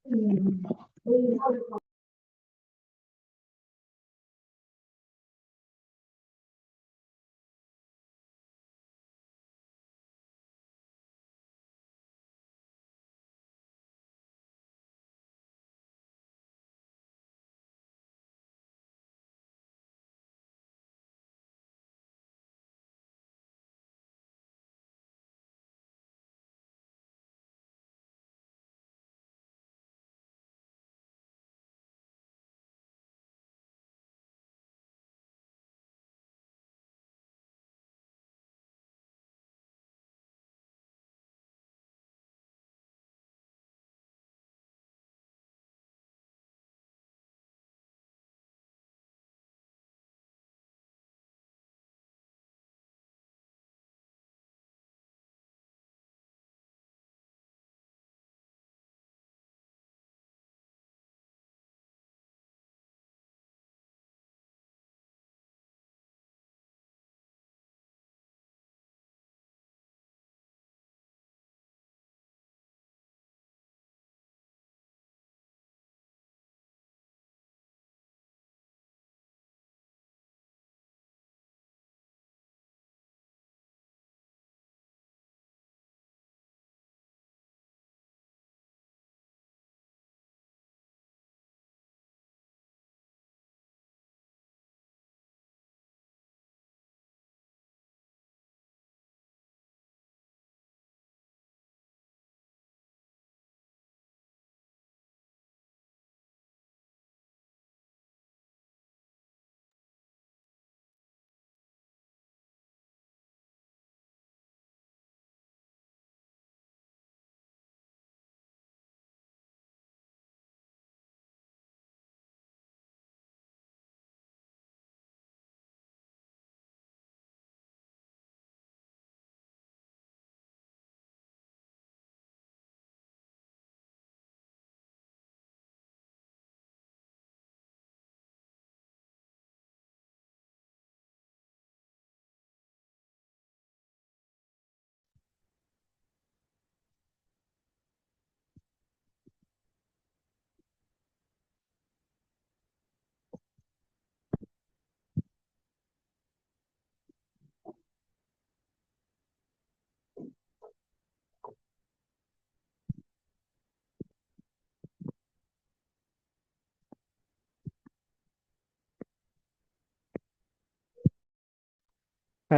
Hi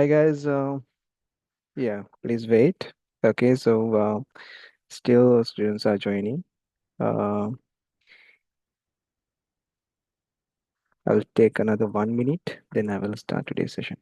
guys, yeah, please wait. Okay, so still students are joining. Uh, I'll take another 1 minute, then I will start today's session.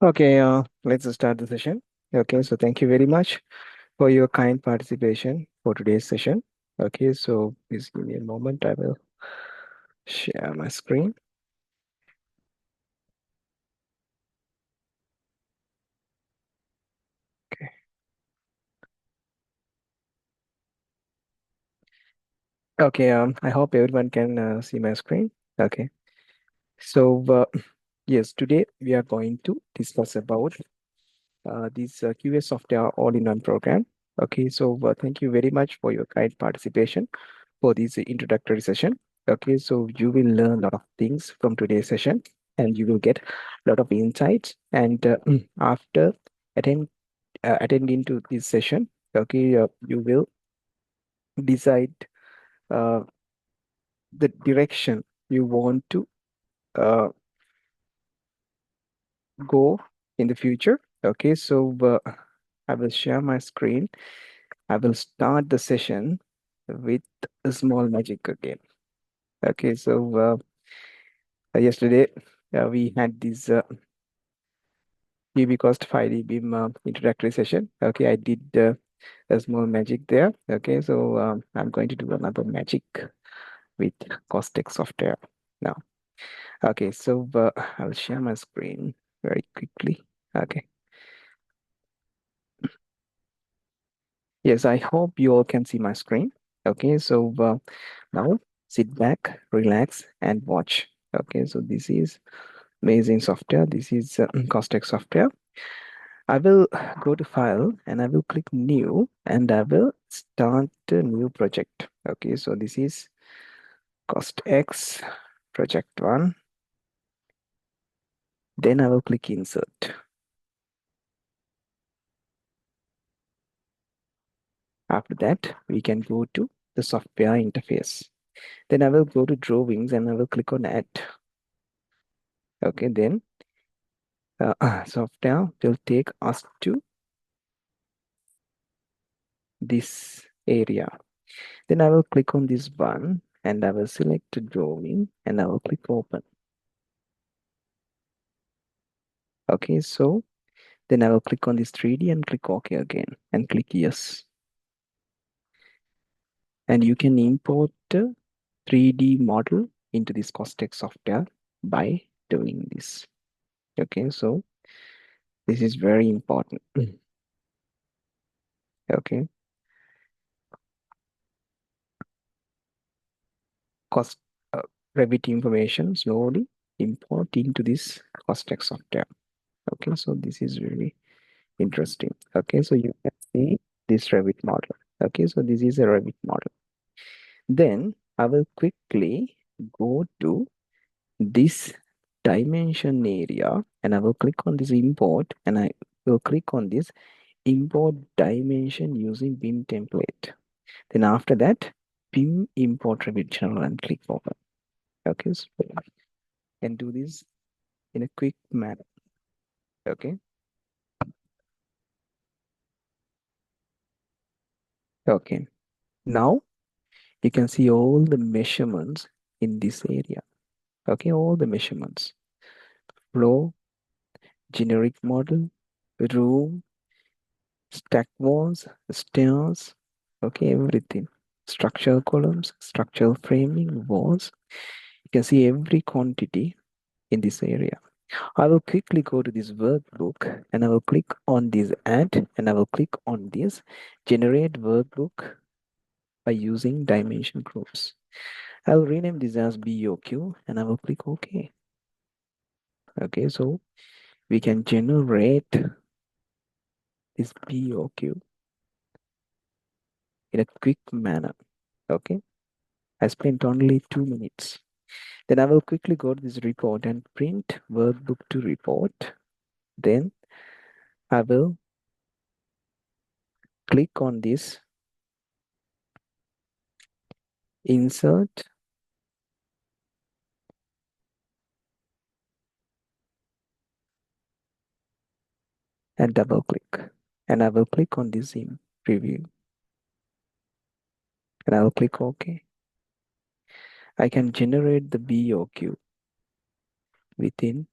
Okay, let's start the session. Okay, so thank you very much for your kind participation for today's session. Okay, so please give me a moment. I will share my screen. Okay. Okay, I hope everyone can see my screen. Okay, so yes, today we are going to discuss about this QA software all-in-one program. Okay, so thank you very much for your kind participation for this introductory session. Okay, so you will learn a lot of things from today's session and you will get a lot of insights. And after attend, attending to this session, okay, you will decide uh, the direction you want to uh, go in the future. Okay, so I will share my screen. I will start the session with a small magic again. Okay, so yesterday we had this UbiCost 5D Beam introductory session. Okay, I did a small magic there. Okay, so I'm going to do another magic with Costex software now. Okay, so I'll share my screen very quickly. Okay. Yes, I hope you all can see my screen. Okay, so now sit back, relax, and watch. Okay, so this is amazing software. This is Costex software. I will go to file and I will click new and I will start a new project. Okay, so this is Costex project one. Then I will click insert. After that, we can go to the software interface. Then I will go to drawings and I will click on add. Okay, then software will take us to this area. Then I will click on this one and I will select the drawing and I will click open. Okay, so then I will click on this 3D and click OK again and click yes. And you can import a 3D model into this Costex software by doing this. Okay, so this is very important. Okay, cost uh, Revit information slowly import into this Costex software. Okay, so this is really interesting. Okay, so you can see this Revit model. Okay, so this is a Revit model. Then I will quickly go to this dimension area and I will click on this import and I will click on this import dimension using BIM template. Then after that, BIM import Revit channel and click open. Okay, so I can do this in a quick manner. Okay. Okay. Now you can see all the measurements in this area. Okay, all the measurements. Flow, generic model, room, stack walls, stairs, okay, everything. Structural columns, structural framing, walls. You can see every quantity in this area. I will quickly go to this workbook and I will click on this add and I will click on this generate workbook by using dimension groups. I will rename this as BOQ and I will click OK. Okay, so we can generate this BOQ in a quick manner. Okay, I spent only 2 minutes. Then I will quickly go to this report and print workbook to report. Then I will click on this insert and double click. And I will click on this in preview and I will click OK. I can generate the BOQ within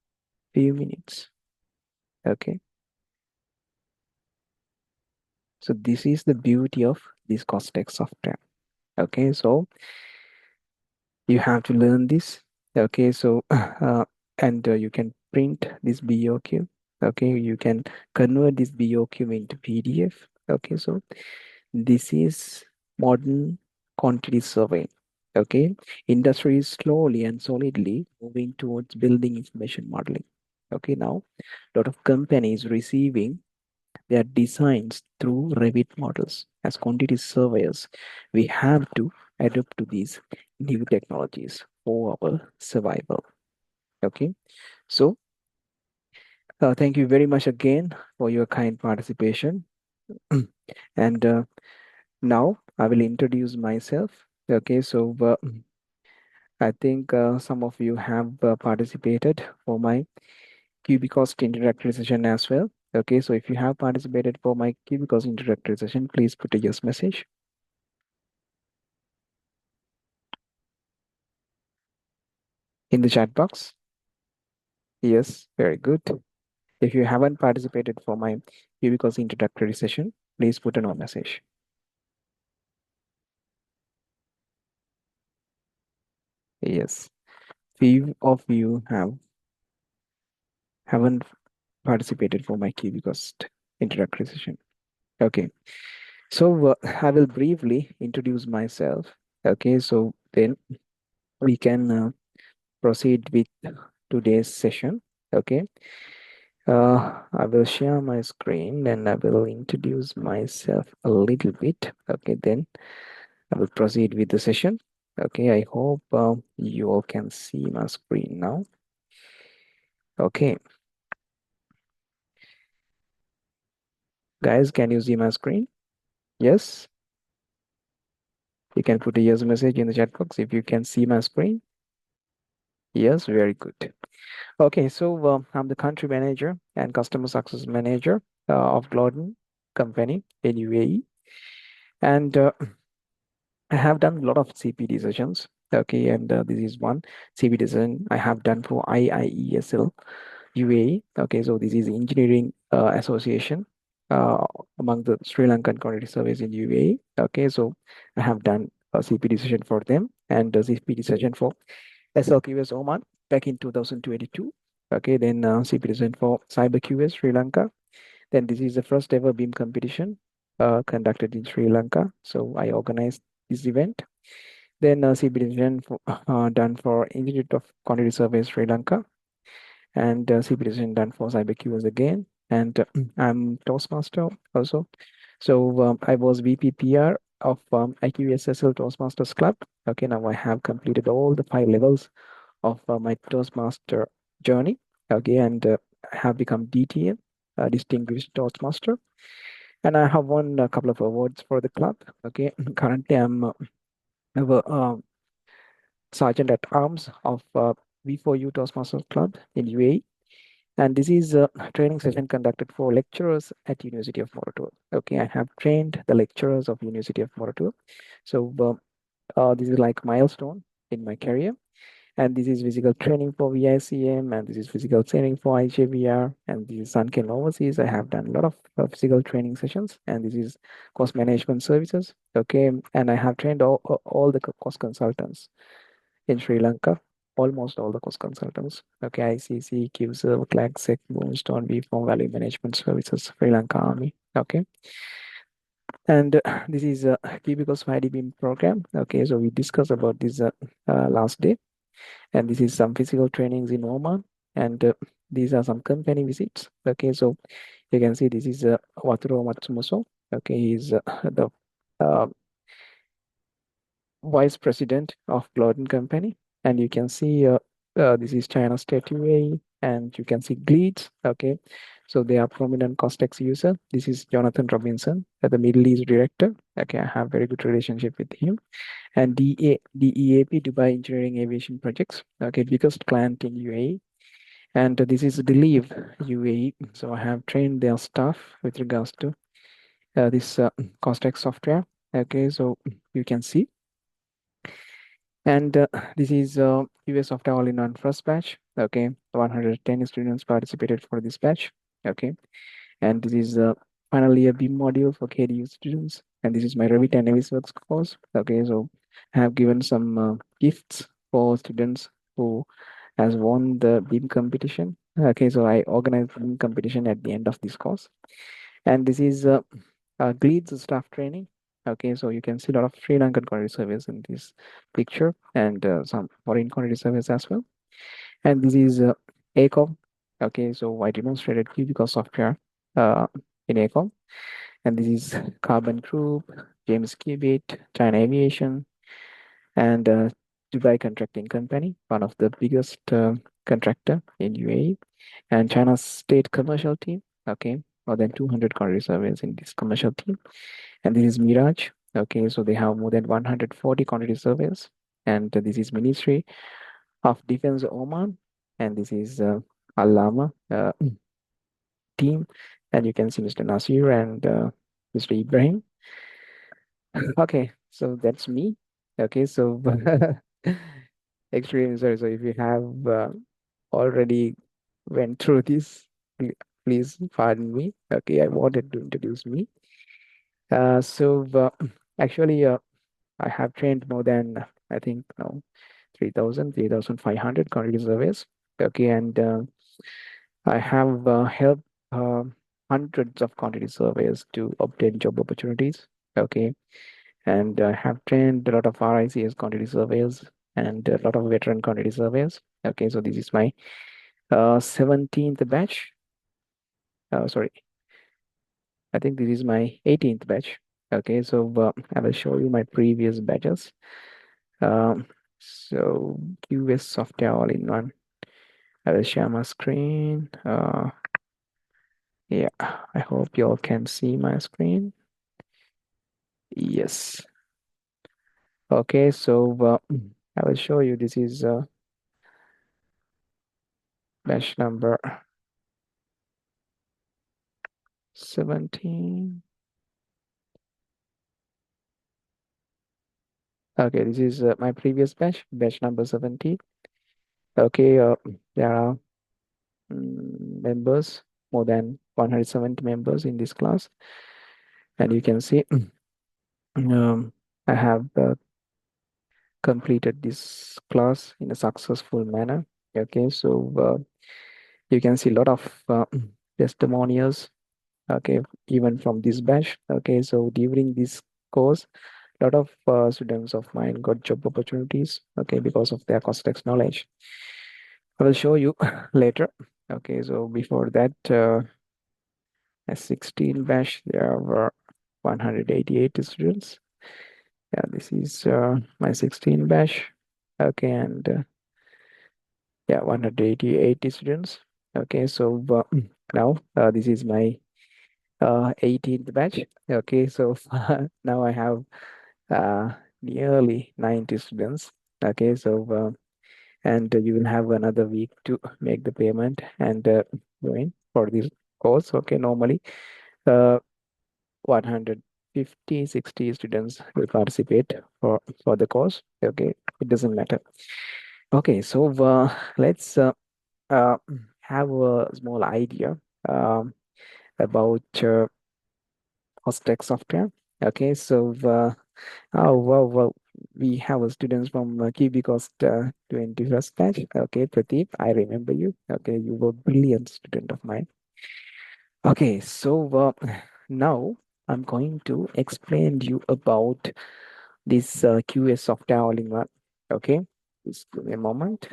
few minutes. Okay, so this is the beauty of this Costex software. Okay, so you have to learn this. Okay, so and you can print this BOQ. Okay, you can convert this BOQ into PDF. Okay, so this is modern quantity surveying. Okay, industry is slowly and solidly moving towards building information modeling. Okay, now a lot of companies receiving their designs through Revit models. As quantity surveyors, we have to adapt to these new technologies for our survival. Okay, so thank you very much again for your kind participation. And now I will introduce myself. Okay, so I think some of you have participated for my Cubicast introductory session as well. Okay, so if you have participated for my Cubicast introductory session, please put a yes message in the chat box. Yes, very good. If you haven't participated for my Cubicast introductory session, please put a no message. Yes, few of you haven't participated for my Cubicast introductory session. Okay, so I will briefly introduce myself. Okay, so then we can proceed with today's session. Okay, I will share my screen and I will introduce myself a little bit. Okay, then I will proceed with the session. Okay, I hope you all can see my screen now. Okay, guys, can you see my screen? Yes, you can put a yes message in the chat box if you can see my screen. Yes, very good. Okay, so I'm the country manager and customer success manager of Glodden Company in UAE, and I have done a lot of CPD sessions. Okay, and this is one CPD session I have done for IIESL UAE. Okay, so this is Engineering Association uh, among the Sri Lankan Quality Service in UAE. Okay, so I have done a CPD session for them and a CPD session for SLQS Oman back in 2022. Okay, then CPD session for CyberQS Sri Lanka. Then this is the first ever BEAM competition conducted in Sri Lanka. So I organized this event. Then CPD session done for Institute of Quantity Survey Sri Lanka and CPD session done for CyberQS again. And I'm Toastmaster also. So I was VPPR of IQSSL Toastmasters Club. Okay, now I have completed all the 5 levels of my Toastmaster journey. Okay, and I have become DTM, Distinguished Toastmaster, and I have won a couple of awards for the club. Okay, currently I'm a Sergeant at Arms of V4U Toastmasters Club in UAE. And this is a training session conducted for lecturers at University of Moratuwa. Okay, I have trained the lecturers of University of Moratuwa. So this is like milestone in my career. And this is physical training for VICM, and this is physical training for IJVR, and this is Sunken Overseas. I have done a lot of physical training sessions, and this is cost management services. Okay, and I have trained all the cost consultants in Sri Lanka, almost all the cost consultants. Okay, ICC, QServe, Clagsec, Moonstone, VForm, Value Management Services, Sri Lanka Army. Okay, and this is a Cubico's 5D program. Okay, so we discussed about this last day, and this is some physical trainings in Oman, and these are some company visits. Okay, so you can see this is Waturo Matsumoto. Okay, he's the uh, vice president of Glodden Company, and you can see this is China State UAE, and you can see Gleeds. Okay, so they are prominent Costex user. This is Jonathan Robinson, the Middle East director. Okay, I have very good relationship with him. And DEAP, Dubai Engineering Aviation Projects. Okay, biggest client in UAE. And this is Believe UAE. So I have trained their staff with regards to this Costex software. Okay, so you can see. And this is US Software All-in-One first batch. Okay, 110 students participated for this batch. Okay, and this is finally a BIM module for KDU students, and this is my Revit and Navisworks course. Okay, so I have given some gifts for students who has won the BIM competition. Okay, so I organized BIM competition at the end of this course, and this is GLEADS staff training. Okay, so you can see a lot of Sri Lankan quantity surveys in this picture, and some foreign quantity surveys as well. And this is ACOM. Okay, so I demonstrated Cubical software in ACOM, and this is Carbon Group, James Cubitt, China Aviation, and Dubai Contracting Company, one of the biggest contractor in UAE, and China's state commercial team. Okay, more than 200 quantity surveys in this commercial team, and this is Mirage. Okay, so they have more than 140 quantity surveys, and this is Ministry of Defense Oman, and this is Al Lama team, and you can see Mr. Nasir and Mr. Ibrahim. Okay, so that's me. Okay, so extreme sorry. So if you have already went through this, please pardon me. Okay, I wanted to introduce me. Actually, I have trained more than I think 3,500 quantity surveys. Okay, and I have helped uh, hundreds of quantity surveys to obtain job opportunities. Okay, and I have trained a lot of RICS quantity surveys and a lot of veteran quantity surveys. Okay, so this is my 17th batch. Sorry, I think this is my 18th batch. Okay, so I will show you my previous batches. Um, so QS software all in one. I will share my screen. Yeah, I hope you all can see my screen. Yes. Okay, so I will show you. This is batch number 17. Okay, this is my previous batch number 17. Okay, there are members, more than 170 members in this class, and you can see I have completed this class in a successful manner. Okay, so you can see a lot of testimonials. Okay, even from this batch. Okay, so during this course, a lot of students of mine got job opportunities. Okay, because of their context knowledge. I will show you later. Okay, so before that, at 16 batch, there were 188 students. Yeah, this is my 16 batch. Okay, and yeah, 188 students. Okay, so now this is my 18th batch. Okay, so now I have uh, nearly 90 students. Okay, so and you will have another week to make the payment and join for this course. Okay, normally 150, 60 students will participate for the course. Okay, it doesn't matter. Okay, so let's uh, have a small idea um, about Hostech software. Okay, so oh wow, well, we have students from KubeCost 21st batch. Okay, Pradeep, I remember you. Okay, you were a brilliant student of mine. Okay, so now I'm going to explain you about this QS software all-in-one. Okay, just give me a moment.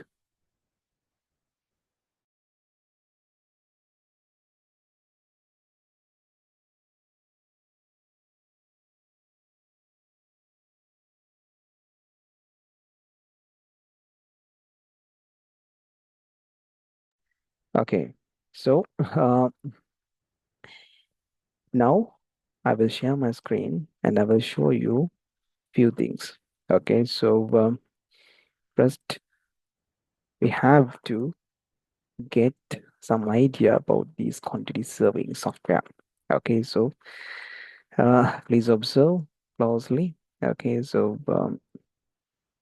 Okay, so now I will share my screen and I will show you few things. Okay, so first we have to get some idea about these quantity surveying software. Okay, so please observe closely. Okay, so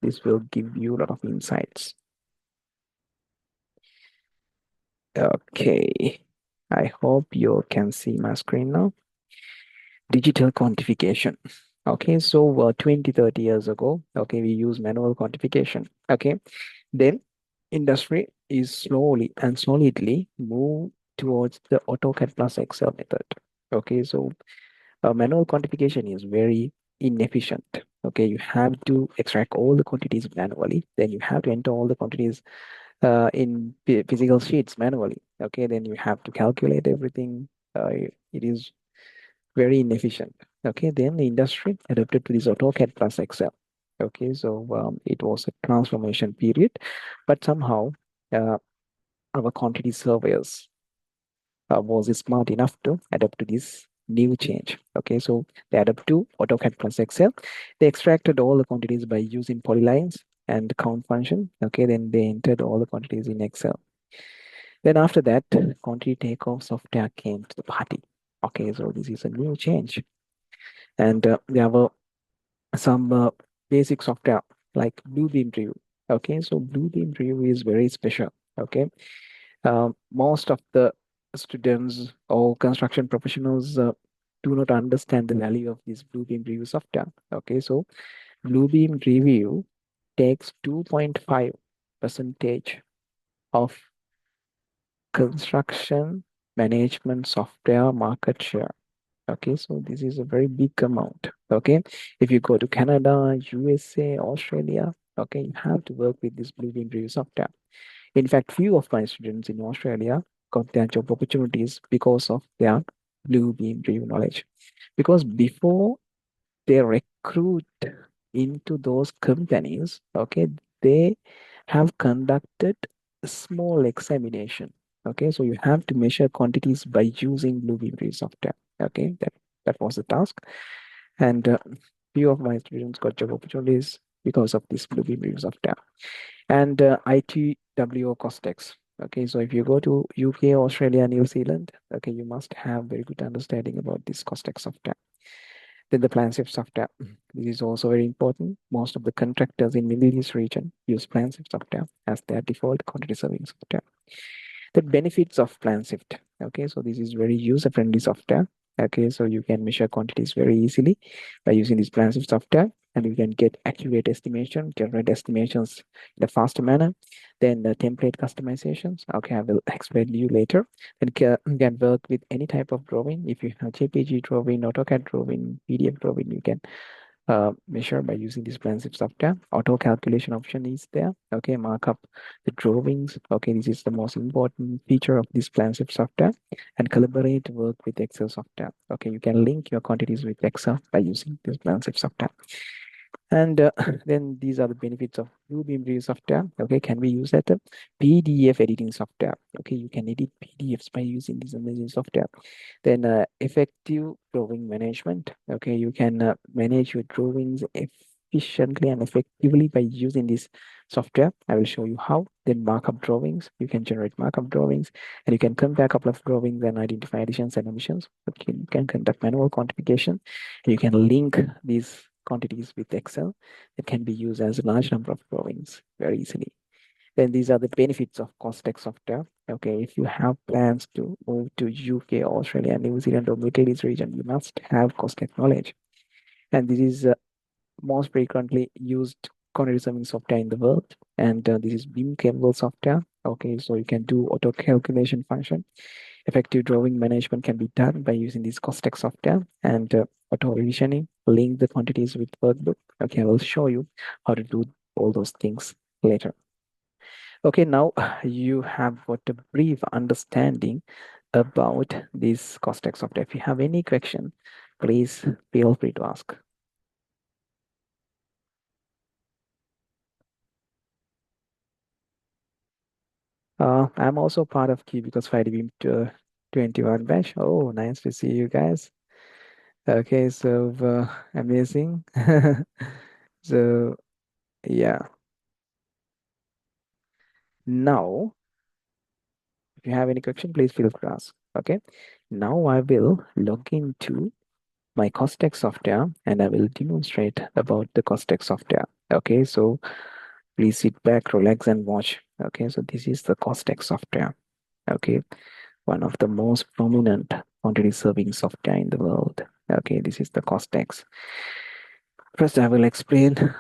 this will give you a lot of insights. Okay, I hope you can see my screen now. Digital quantification. Okay, so 20, 30 years ago, okay, we use manual quantification. Okay, then industry is slowly and solidly move towards the AutoCAD plus Excel method. Okay, so manual quantification is very inefficient. Okay, you have to extract all the quantities manually, then you have to enter all the quantities in physical sheets manually. Okay, then you have to calculate everything. It is very inefficient. Okay, then the industry adapted to this AutoCAD plus Excel. Okay, so it was a transformation period, but somehow uh, our quantity surveyors was smart enough to adapt to this new change. Okay, so they adapt to AutoCAD plus Excel. They extracted all the quantities by using polylines and count function. Okay, then they entered all the quantities in Excel. Then after that, quantity takeoff software came to the party. Okay, so this is a new change. And there were some basic software like Bluebeam Review. Okay, so Bluebeam Review is very special. Okay, most of the students or construction professionals do not understand the value of this Bluebeam Review software. Okay, so Bluebeam Review takes 2.5 percentage of construction management software market share. Okay, so this is a very big amount. Okay, if you go to Canada, USA, Australia, okay, you have to work with this Bluebeam Review software. In fact, few of my students in Australia got their job opportunities because of their Bluebeam Review knowledge. Because before they recruit into those companies, okay, they have conducted a small examination. Okay, so you have to measure quantities by using Bluebeam Review software. Okay, that was the task. And few of my students got job opportunities because of this Bluebeam Review software. And ITWO Costex. Okay, so if you go to UK, Australia, New Zealand, okay, you must have very good understanding about this Costex software. Then the PlanSafe software. This is also very important. Most of the contractors in Middle East region use PlanSafe software as their default quantity surveying software. The benefits of PlanShift. Okay, so this is very user-friendly software. Okay, so you can measure quantities very easily by using this PlanShift software, and you can get accurate estimation, generate estimations in a faster manner. Then the template customizations. Okay, I will explain to you later. And can work with any type of drawing. If you have JPG drawing, AutoCAD drawing, PDF drawing, you can measure by using this PlanShift software. Auto calculation option is there. Okay, mark up the drawings. Okay, this is the most important feature of this PlanShift software. And collaborate work with Excel software. Okay, you can link your quantities with Excel by using this PlanShift software. And then these are the benefits of Bluebeam Review software. Okay, can we use that? PDF editing software. Okay, you can edit PDFs by using this amazing software. Then effective drawing management. Okay, you can manage your drawings efficiently and effectively by using this software. I will show you how. Then markup drawings. You can generate markup drawings and you can compare a couple of drawings and identify additions and omissions. Okay, you can conduct manual quantification. You can link these quantities with Excel that can be used as a large number of drawings very easily. Then these are the benefits of Costex software. Okay, if you have plans to move to UK, Australia, New Zealand, or Middle East region, you must have Costex knowledge. And this is most frequently used quantity surveying software in the world. And this is BIM capable software. Okay, so you can do auto calculation function. Effective drawing management can be done by using this Costex software and auto revisioning. Link the quantities with workbook. Okay, I will show you how to do all those things later. Okay, now you have got a brief understanding about this Costex software. If you have any question, please feel free to ask. I'm also part of Cubicles 5D 21 batch. Oh, nice to see you guys. Okay, so amazing. So yeah, now if you have any question, please feel free to ask. Okay, now I will log into my Costex software and I will demonstrate about the Costex software. Okay, so please sit back, relax, and watch. Okay, so this is the Costex software. Okay, one of the most prominent quantity serving software in the world. Okay, this is the Costex. First, I will explain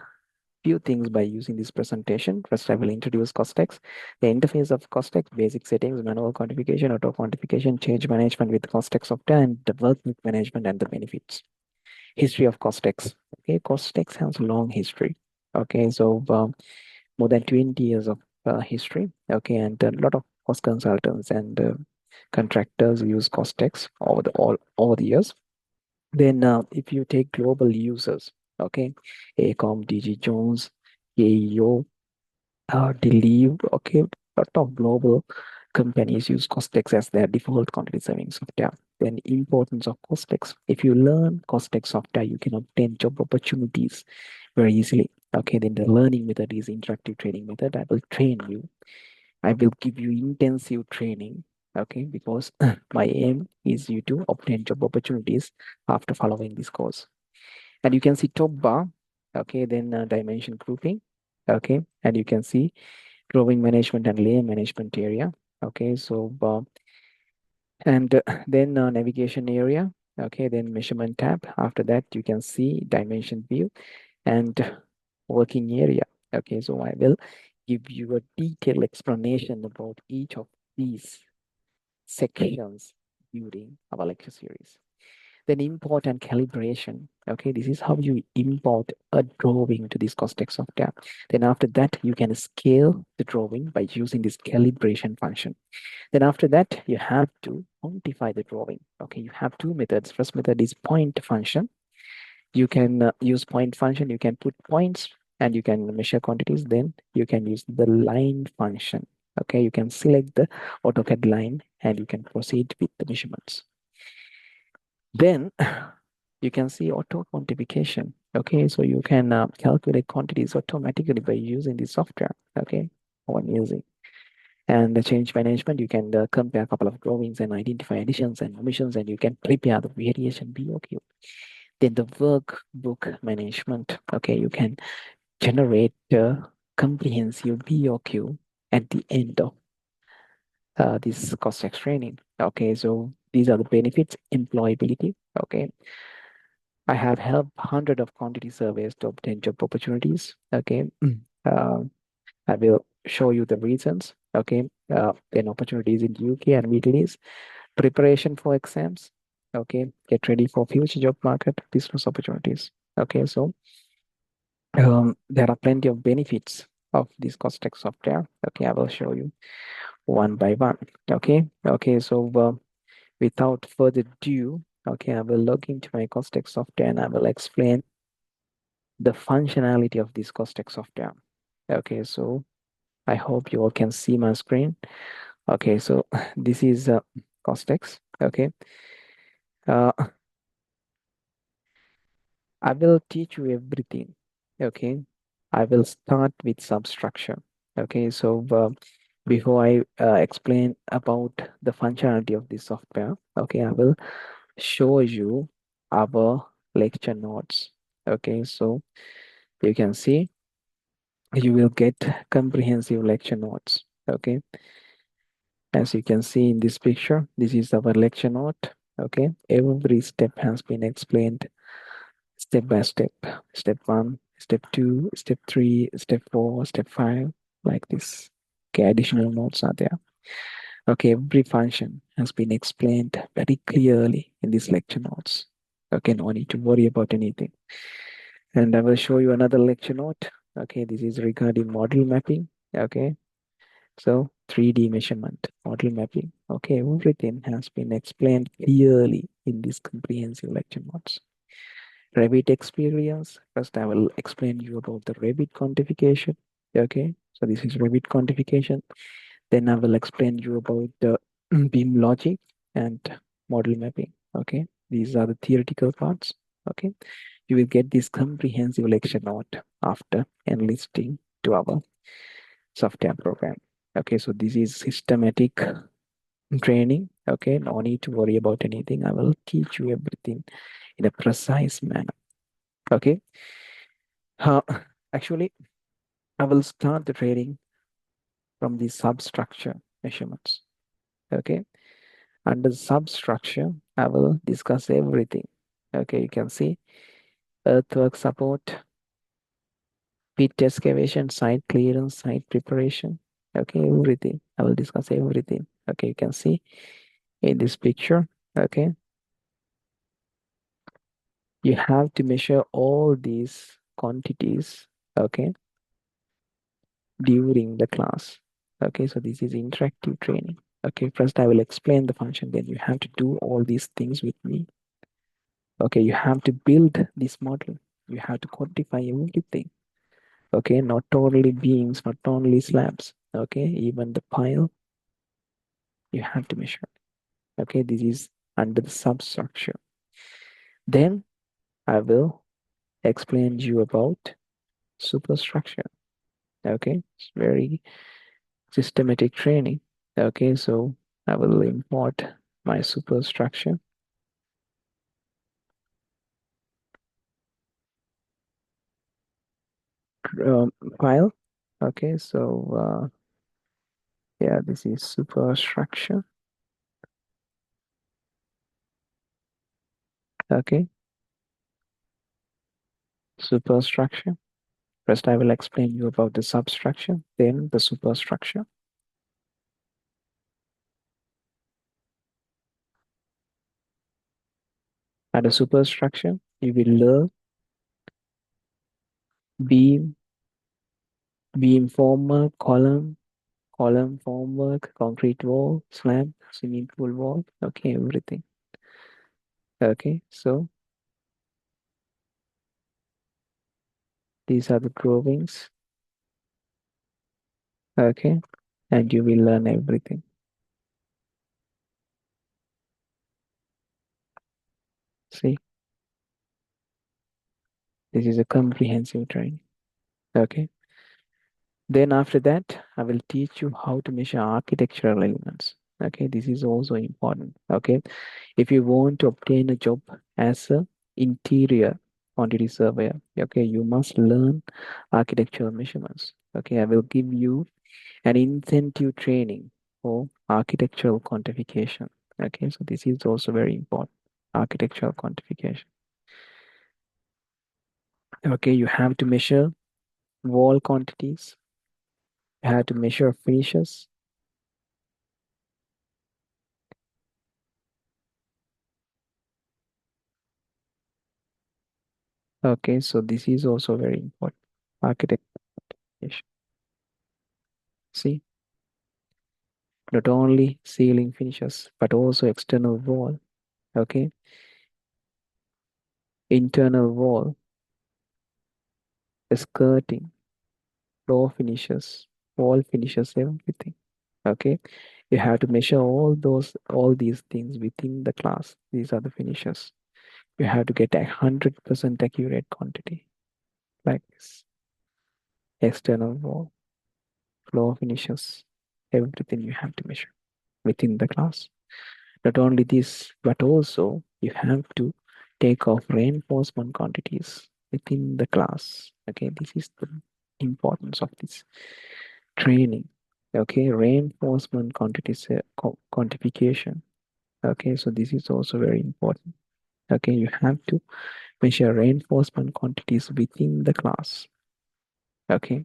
few things by using this presentation. First, I will introduce Costex, the interface of Costex, basic settings, manual quantification, auto quantification, change management with Costex software, and the workbook management and the benefits. History of Costex. Okay, Costex has a long history. Okay, so more than 20 years of history. Okay, and a lot of cost consultants and contractors use Costex over the years. Then, if you take global users, okay, AECOM, DG Jones, AEO, Delive, okay, lot of global companies use Costex as their default quantity serving software. Then importance of Costex. If you learn Costex software, you can obtain job opportunities very easily. Okay, then the learning method is interactive training method. I will train you. I will give you intensive training. Okay, because my aim is you to obtain job opportunities after following this course. And you can see top bar. Okay, then dimension grouping. Okay, and you can see drawing management and layer management area. Okay, so and then navigation area. Okay, then measurement tab. After that, you can see dimension view and working area. Okay, so I will give you a detailed explanation about each of these sections during our lecture series. Then import and calibration. Okay, this is how you import a drawing to this Costex software. Then after that, you can scale the drawing by using this calibration function. Then after that, you have to quantify the drawing. Okay, you have two methods. First method is point function. You can use point function. You can put points and you can measure quantities. Then you can use the line function. Okay, you can select the AutoCAD line and you can proceed with the measurements. Then you can see auto quantification. Okay, so you can calculate quantities automatically by using the software. Okay, when using. And the change management, you can compare a couple of drawings and identify additions and omissions, and you can prepare the variation BOQ. Then the workbook management. Okay, you can generate comprehensive BOQ at the end of this Costex training. Okay, so these are the benefits, employability. Okay, I have helped hundreds of quantity surveys to obtain job opportunities. Okay, I will show you the reasons. Okay, then opportunities in UK and Middle East, preparation for exams. Okay, get ready for future job market, business opportunities. Okay, so there are plenty of benefits of this Costex software. Okay, I will show you one by one. Okay, so without further ado, okay, I will log into my Costex software and I will explain the functionality of this Costex software. Okay, so I hope you all can see my screen. Okay, so this is Costex. Okay, uh, I will teach you everything. Okay, I will start with substructure. Okay, so before I explain about the functionality of this software, okay, I will show you our lecture notes. Okay, so you can see you will get comprehensive lecture notes. Okay, as you can see in this picture, this is our lecture note. Okay, every step has been explained step by step. Step 1, step 2, step 3, step 4, step 5, like this. Okay, additional notes are there. Okay, every function has been explained very clearly in these lecture notes. Okay, no need to worry about anything. And I will show you another lecture note. Okay, this is regarding model mapping. Okay, so 3D measurement, model mapping. Okay, everything has been explained clearly in these comprehensive lecture notes. Revit experience. First, I will explain you about the Revit quantification. Okay, so this is Revit quantification. Then I will explain you about the beam logic and model mapping. Okay, these are the theoretical parts. Okay, you will get this comprehensive lecture note after enlisting to our software program. Okay, so this is systematic training. Okay, no need to worry about anything. I will teach you everything in a precise manner. Okay, uh, actually, I will start the training from the substructure measurements. Okay, Under substructure, I will discuss everything. Okay, you can see earthwork support, pit excavation, site clearance, site preparation. Okay, everything. I will discuss everything. Okay, you can see in this picture. Okay, you have to measure all these quantities. Okay, during the class. Okay, so this is interactive training. Okay, first I will explain the function, then you have to do all these things with me. Okay, you have to build this model. You have to quantify everything. Okay, not only beams, not only slabs. Okay, even the pile, you have to measure. Okay, this is under the substructure. Then I will explain you about superstructure. Okay, it's very systematic training. Okay, so I will import my superstructure um, file. Okay, so yeah, this is superstructure. Okay, superstructure. First, I will explain you about the substructure, then the superstructure. And the superstructure, you will learn beam, beam formwork, column formwork, concrete wall, slab, swimming pool wall. Okay, everything. Okay, so these are the drawings. Okay, and you will learn everything. See, this is a comprehensive training. Okay. Then after that, I will teach you how to measure architectural elements. Okay, this is also important. Okay, if you want to obtain a job as a interior quantity surveyor, okay, you must learn architectural measurements. Okay, I will give you an incentive training for architectural quantification. Okay, so this is also very important. Architectural quantification. Okay, you have to measure wall quantities. You have to measure finishes. Okay, so this is also very important. Architect, see, not only ceiling finishes, but also external wall. Okay, internal wall, skirting, floor finishes, wall finishes, everything. Okay, you have to measure all these things within the class. These are the finishes. You have to get 100% accurate quantity like this. External wall, floor finishes, everything you have to measure within the class. Not only this, but also you have to take off reinforcement quantities within the class. Okay, this is the importance of this training. Okay, reinforcement quantities, quantification. Okay, so this is also very important. Okay, you have to measure reinforcement quantities within the class. Okay,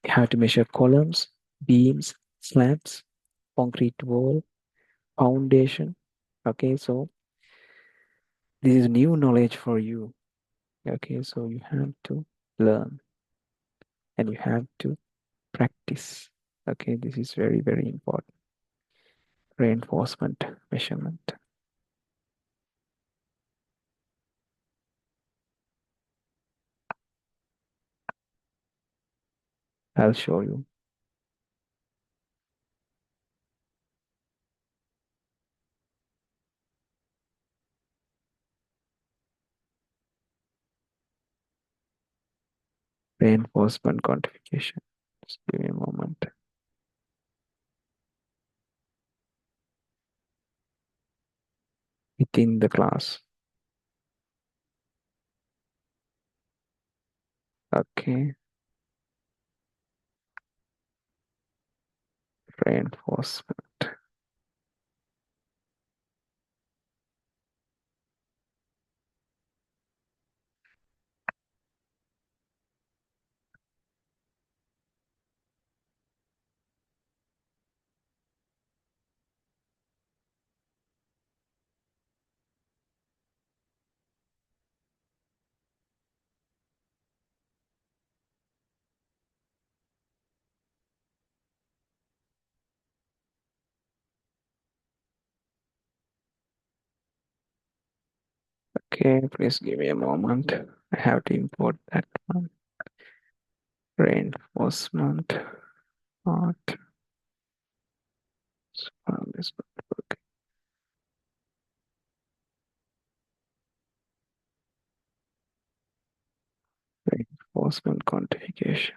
you have to measure columns, beams, slabs, concrete wall, foundation. Okay, so this is new knowledge for you. Okay, so you have to learn and you have to practice. Okay, this is very, very important. Reinforcement measurement. I'll show you. Reinforcement quantification. Just give me a moment. Within the class. Okay, reinforcement. Okay, please give me a moment. I have to import that one. Reinforcement part. This okay. Reinforcement quantification.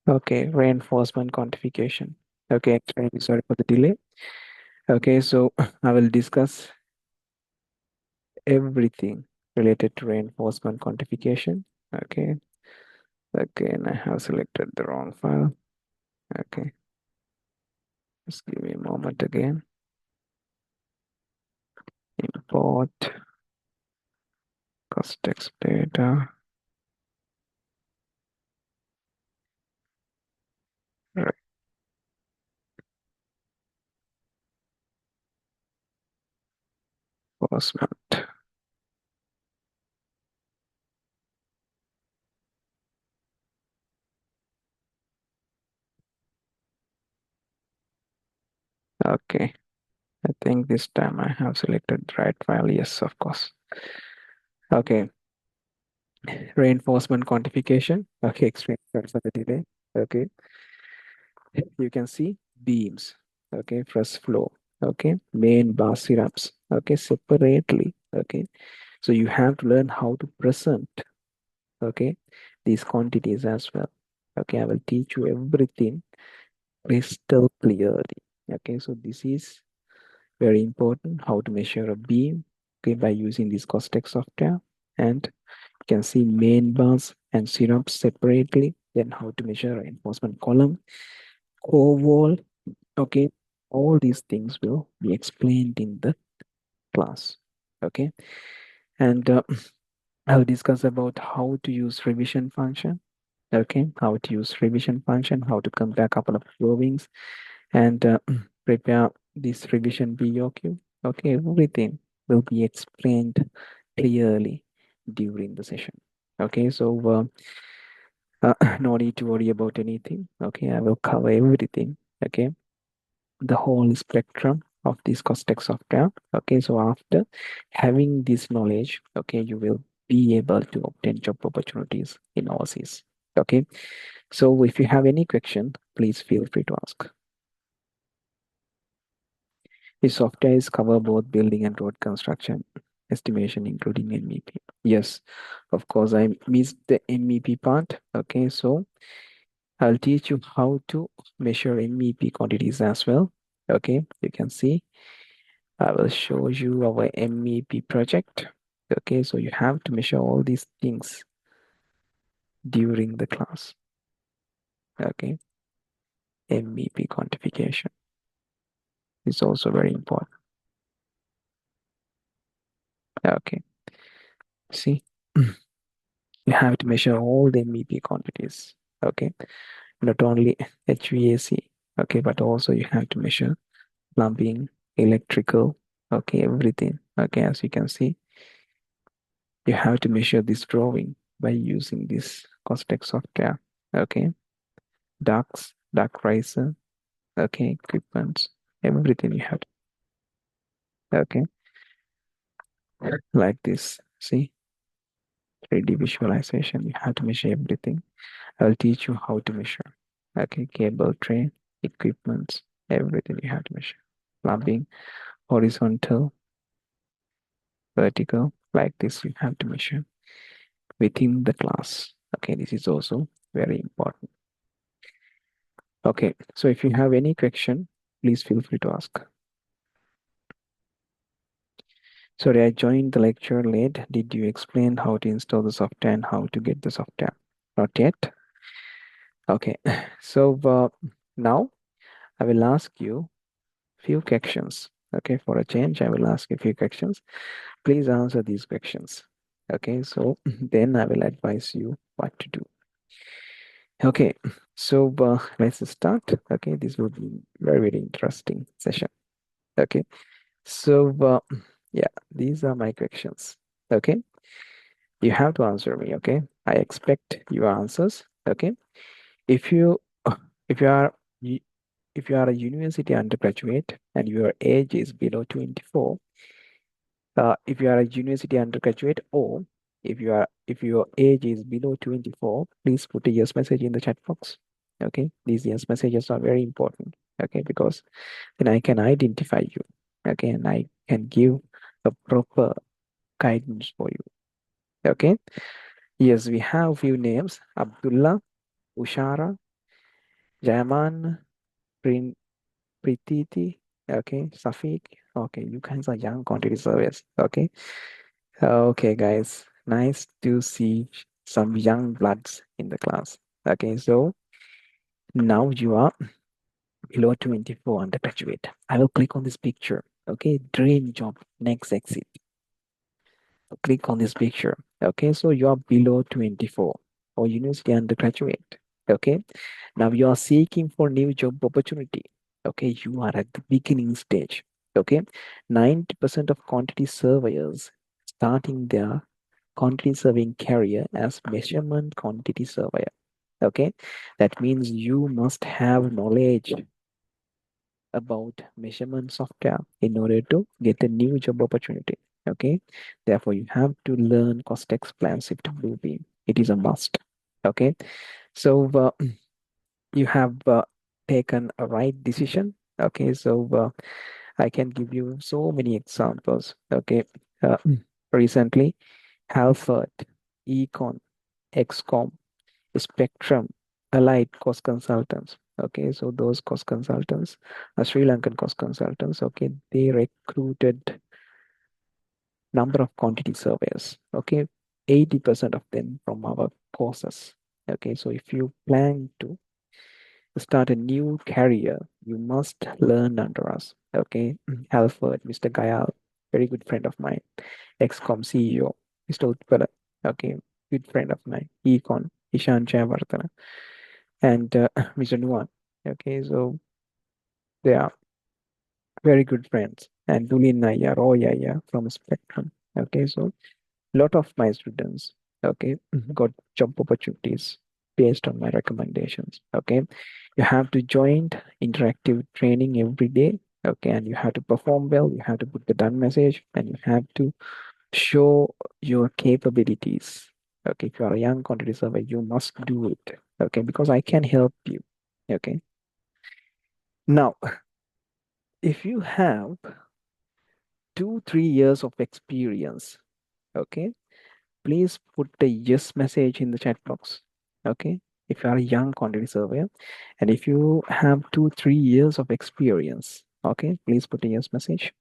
Okay, reinforcement quantification. Okay, extremely sorry for the delay. Okay, so I will discuss everything related to reinforcement quantification. Okay, again, I have selected the wrong file. Okay, just give me a moment again. Import cost text data. Reinforcement. Okay, I think this time I have selected the right file. Yes, of course. Okay, reinforcement quantification. Okay, extreme sorry for the delay. Okay, you can see beams. Okay, first flow. Okay, main bar syrups. Okay, separately. Okay, so you have to learn how to present. Okay, these quantities as well. Okay, I will teach you everything crystal clearly. Okay, so this is very important how to measure a beam. Okay, by using this Costech software, and you can see main bars and syrups separately. Then how to measure reinforcement column, core wall. Okay, all these things will be explained in the class. Okay, and I'll discuss about how to use revision function. Okay, how to use revision function, how to compare a couple of drawings, and prepare this revision BOQ. Okay, everything will be explained clearly during the session. Okay, so no need to worry about anything. Okay, I will cover everything. Okay, the whole spectrum of this Costech software. Okay, so after having this knowledge, okay, you will be able to obtain job opportunities in overseas. Okay, so if you have any question, please feel free to ask. The software is cover both building and road construction estimation, including MEP. Yes, of course, I missed the MEP part. Okay, so I'll teach you how to measure MEP quantities as well. Okay, you can see I will show you our MEP project. Okay, so you have to measure all these things during the class. Okay, MEP quantification is also very important. Okay, see, you have to measure all the MEP quantities. Okay, not only HVAC. Okay, but also you have to measure plumbing, electrical. Okay, everything. Okay, as you can see, you have to measure this drawing by using this Costech software. Okay, ducts, duct riser. Okay, equipment, everything you have to, okay, like this. See, 3D visualization, you have to measure everything. I'll teach you how to measure. Okay, cable tray, equipment, everything you have to measure. Plumbing, horizontal, vertical, like this you have to measure within the class. Okay, this is also very important. Okay, so if you have any question, please feel free to ask. Sorry, I joined the lecture late. Did you explain how to install the software and how to get the software? Not yet. Okay, so now I will ask you few questions. Okay, for a change, I will ask you a few questions. Please answer these questions. Okay, so then I will advise you what to do. Okay, so let's start. Okay, this will be very, very interesting session. Okay, so yeah, these are my questions. Okay, You have to answer me, okay? I expect your answers, okay? If you if you are y- if you are a university undergraduate and your age is below 24, if you are a university undergraduate, or if your age is below 24, please put a yes message in the chat box. Okay, these yes messages are very important. Okay, because then I can identify you. Okay, and I can give a proper guidance for you. Okay, yes, we have few names: Abdullah, Ushara, Jaman, Prin Prititi. Okay, Safiq. Okay, you guys are young quantity surveys. Okay. Okay, guys, nice to see some young bloods in the class. Okay, so now you are below 24 undergraduate. I will click on this picture. Okay, dream job, next exit. Click on this picture. Okay, so you are below 24 or university undergraduate. Okay, now you are seeking for new job opportunity. Okay, you are at the beginning stage. Okay, 90% of quantity surveyors starting their quantity surveying career as measurement quantity surveyor. Okay, that means you must have knowledge about measurement software in order to get a new job opportunity. Okay, therefore you have to learn cost expansive Bluebeam. It is a must. Okay, so you have taken a right decision. Okay, so I can give you so many examples. Okay, uh, recently Halford, Econ, XCOM, Spectrum, Allied Cost Consultants. Okay, so those cost consultants are Sri Lankan cost consultants. Okay, they recruited number of quantity surveyors. Okay, 80% of them from our courses. Okay, so if you plan to start a new career, you must learn under us. Okay, Halford, Mr. Gayal, very good friend of mine, XCOM CEO, Mr. Utpala. Okay, good friend of mine, Econ, Ishan Jayavardhana, and Mr. Nuwan. Okay, so they are very good friends. And Dulin Nayar, oh yeah, yeah, from Spectrum. Okay, so lot of my students, okay, got job opportunities based on my recommendations. Okay, you have to join interactive training every day. Okay, and you have to perform well. You have to put the done message, and you have to show your capabilities. Okay, if you are a young quantity surveyor, you must do it. Okay, because I can help you. Okay, now if you have 2 3 years of experience, okay, please put the yes message in the chat box. Okay, if you are a young quantity surveyor, and if you have 2 3 years of experience, okay, please put a yes message.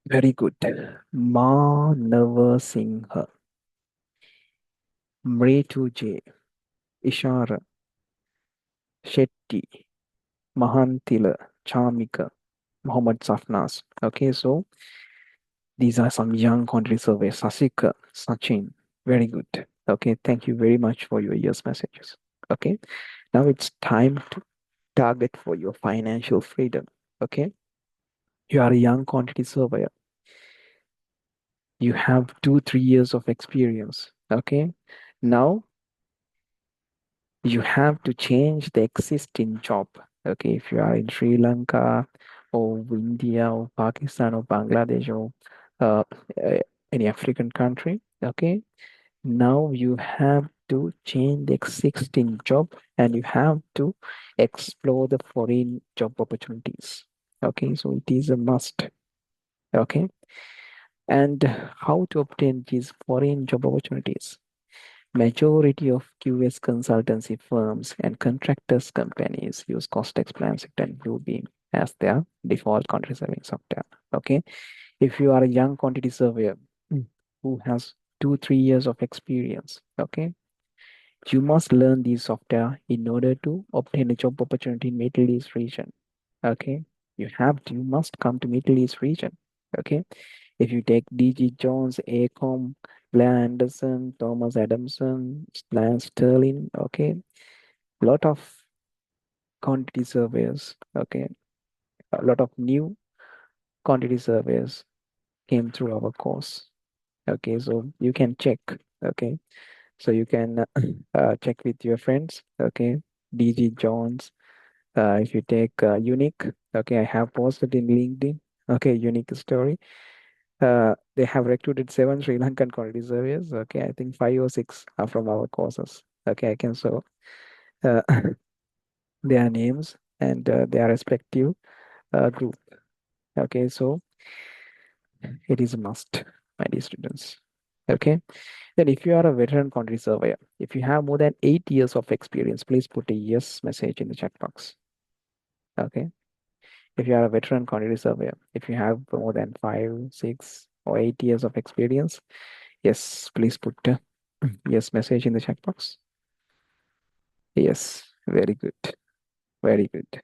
Very good. Ma Never Singha, Mretu J, Ishara, Shetty, Mahantila, Chamika, Muhammad Safnas. Okay, so these are some young quantity surveys. Sasika, Sachin, very good. Okay, thank you very much for your yes messages. Okay, now it's time to target for your financial freedom. Okay, you are a young quantity surveyor. You have 2 3 years of experience. Okay, now you have to change the existing job. Okay, if you are in Sri Lanka or India or Pakistan or Bangladesh or uh, uh, any African country, okay, now you have to change the existing job and you have to explore the foreign job opportunities. Okay, so it is a must. Okay, and how to obtain these foreign job opportunities? Majority of QS consultancy firms and contractors companies use Costex, Plansect, and Bluebeam as their default quantity surveying software. Okay, if you are a young quantity surveyor who has 2 3 years of experience, okay, you must learn these software in order to obtain a job opportunity in Middle East region. Okay, you must come to Middle East region. Okay, if you take D.G. Jones, Acom, Blair Anderson, Thomas Adamson, Lance Sterling, okay, lot of quantity surveys, okay, a lot of new quantity surveys came through our course. Okay, so you can check. Okay, so you can check with your friends. Okay, DG Jones. If you take Unique, okay, I have posted in LinkedIn. Okay, Unique story. They have recruited 7 Sri Lankan quality surveyors. Okay, I think 5 or 6 are from our courses. Okay, I can show uh, their names and their respective group. Okay, so it is a must, my dear students. Okay, then if you are a veteran quantity surveyor, if you have more than 8 years of experience, please put a yes message in the chat box. Okay, if you are a veteran quantity surveyor, if you have more than 5, 6, or 8 years of experience, yes, please put a yes message in the chat box. Yes, very good, very good.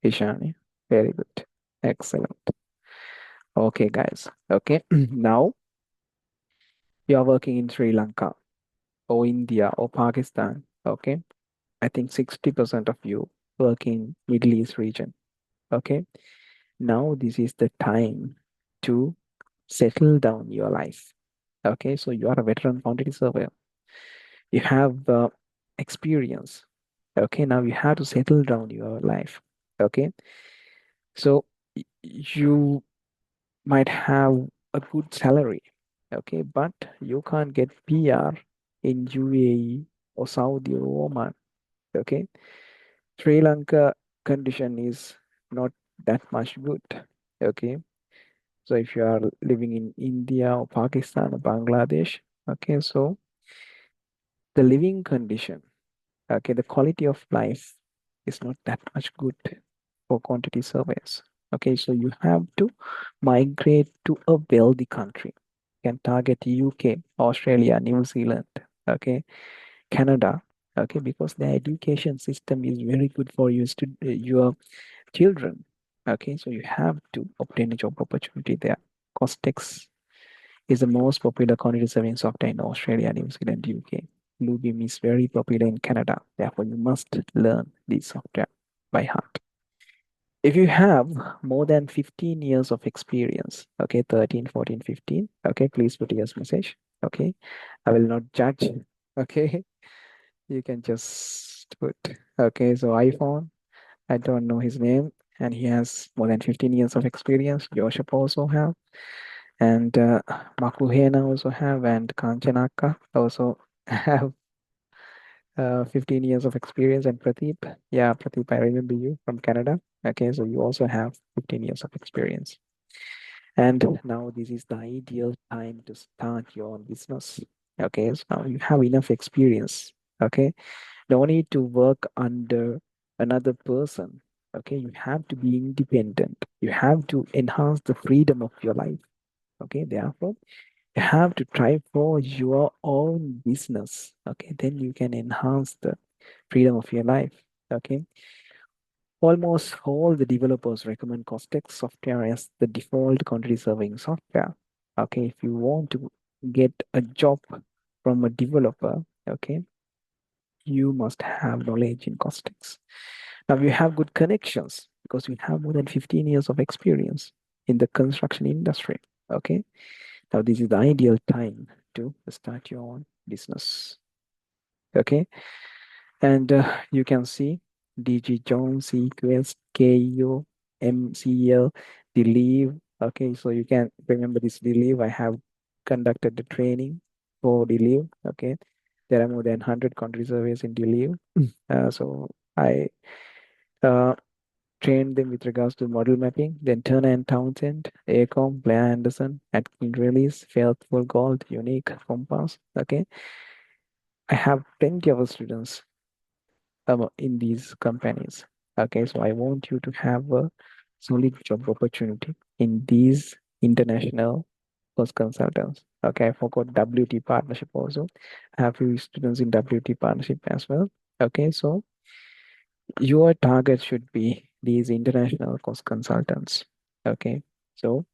Ishani, very good, excellent. Okay, guys. Okay, now you are working in Sri Lanka or India or Pakistan. Okay, I think 60% of you work in Middle East region. Okay, now this is the time to settle down your life. Okay, so you are a veteran quantity surveyor. You have experience. Okay, now you have to settle down your life. Okay, so you might have a good salary. Okay, but you can't get PR in UAE or Saudi or Oman. Okay, Sri Lanka condition is not that much good. Okay, so if you are living in India or Pakistan or Bangladesh, okay, so the living condition, okay, the quality of life is not that much good for quantity surveys. Okay, so you have to migrate to a wealthy country. You can target UK, Australia, New Zealand, okay, Canada, okay, because the education system is very good for your children. Okay, so you have to obtain a job opportunity there. Costex is the most popular quantity surveying software in Australia, New Zealand, UK. Bluebeam is very popular in Canada. Therefore, you must learn this software by heart. If you have more than 15 years of experience, okay, 13, 14, 15, okay, please put yes message. Okay, I will not judge. Okay, you can just put, okay, so iPhone, I don't know his name, and he has more than 15 years of experience. Joseph also have, and Makuhena also have, and Kanchanaka also have 15 years of experience, and Pradeep, yeah, Pradeep, I remember you from Canada. Okay, so you also have 15 years of experience. And now this is the ideal time to start your own business. Okay, so now you have enough experience. Okay, no need to work under another person. Okay, you have to be independent. You have to enhance the freedom of your life. Okay, therefore, you have to try for your own business. Okay, then you can enhance the freedom of your life. Okay, almost all the developers recommend Costex software as the default quantity surveying software. Okay, if you want to get a job from a developer, okay, you must have knowledge in Costex. Now you have good connections because you have more than 15 years of experience in the construction industry. Okay, now this is the ideal time to start your own business. Okay, and you can see DG Jones, Equest, KU, MCL, Delieve. Okay, so you can remember this Delieve. I have conducted the training for Delieve. Okay, there are more than 100 country surveys in Delieve. So I uh, trained them with regards to model mapping. Then Turner and Townsend, ACOM, Blair Anderson, Atkin Release, Faithful Gold, Unique, Compass. Okay, I have plenty of students in these companies. Okay, so I want you to have a solid job opportunity in these international cost consultants. Okay, I forgot WT partnership also. I have few students in WT partnership as well. Okay, so your target should be these international cost consultants. Okay, so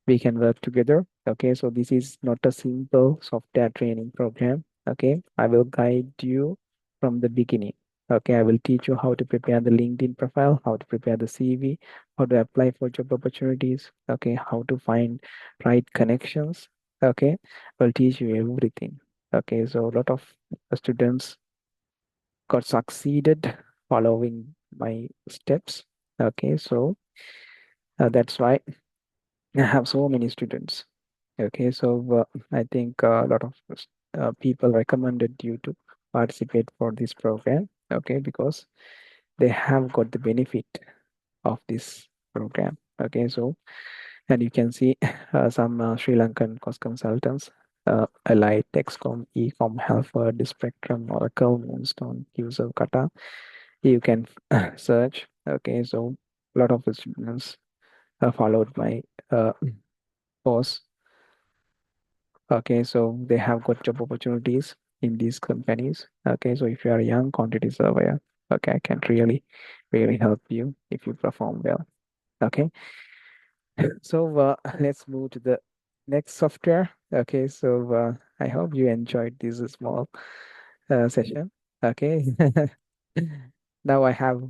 we can work together. Okay, so this is not a simple software training program. Okay, I will guide you from the beginning. Okay, I will teach you how to prepare the LinkedIn profile, how to prepare the CV, how to apply for job opportunities. Okay, how to find right connections. Okay, will teach you everything. Okay, so a lot of students got succeeded following my steps. Okay, so that's why I have so many students. Okay, so I think a lot of people recommended you to participate for this program. Okay, because they have got the benefit of this program. Okay, so and you can see some Sri Lankan cost consultants, Allied, Texcom, Ecom, Halford, Spectrum, Oracle, Moonstone, User, Kata. You can search. Okay, so a lot of the students followed my uh, course. Okay, so they have got job opportunities in these companies. Okay, so if you are a young quantity surveyor, okay, I can really help you if you perform well. Okay, so let's move to the next software. Okay, so I hope you enjoyed this small session. Okay, now I have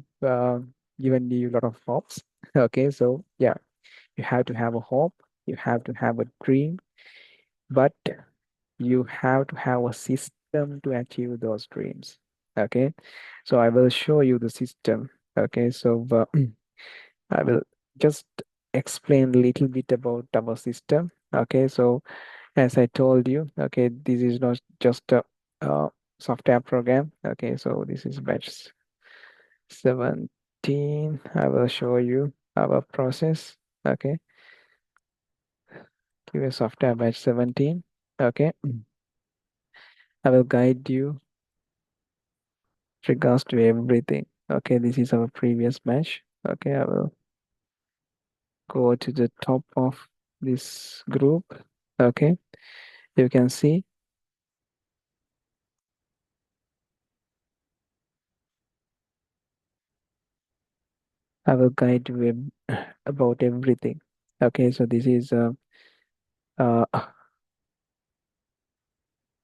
given you a lot of hopes. Okay, so yeah, you have to have a hope, you have to have a dream, but you have to have a system to achieve those dreams. Okay, so I will show you the system. Okay, so I will just explain a little bit about our system. Okay, so as I told you, okay, this is not just a software program. Okay, so this is batch 17. I will show you our process. Okay, give a software batch 17. Okay, I will guide you regards to everything. Okay, this is our previous batch. Okay, I will go to the top of this group. Okay, you can see I will guide you about everything. Okay, so this is I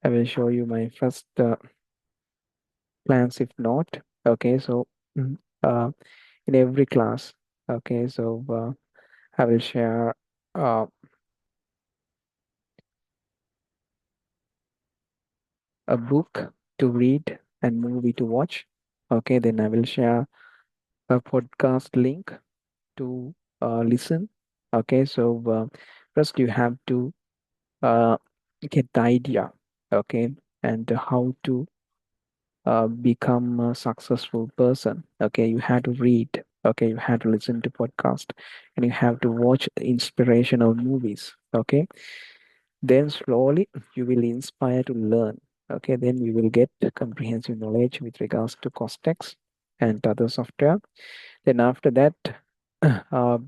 will show you my first plans if not. Okay, so mm, uh, in every class. Okay, so I will share uh, a book to read and movie to watch. Okay, then I will share a podcast link to listen. Okay, so first you have to uh, get the idea. Okay, and how to become a successful person. Okay, you have to read. Okay, you have to listen to podcast, and you have to watch inspirational movies. Okay, then slowly you will inspire to learn. Okay, then you will get comprehensive knowledge with regards to Costex and other software. Then after that,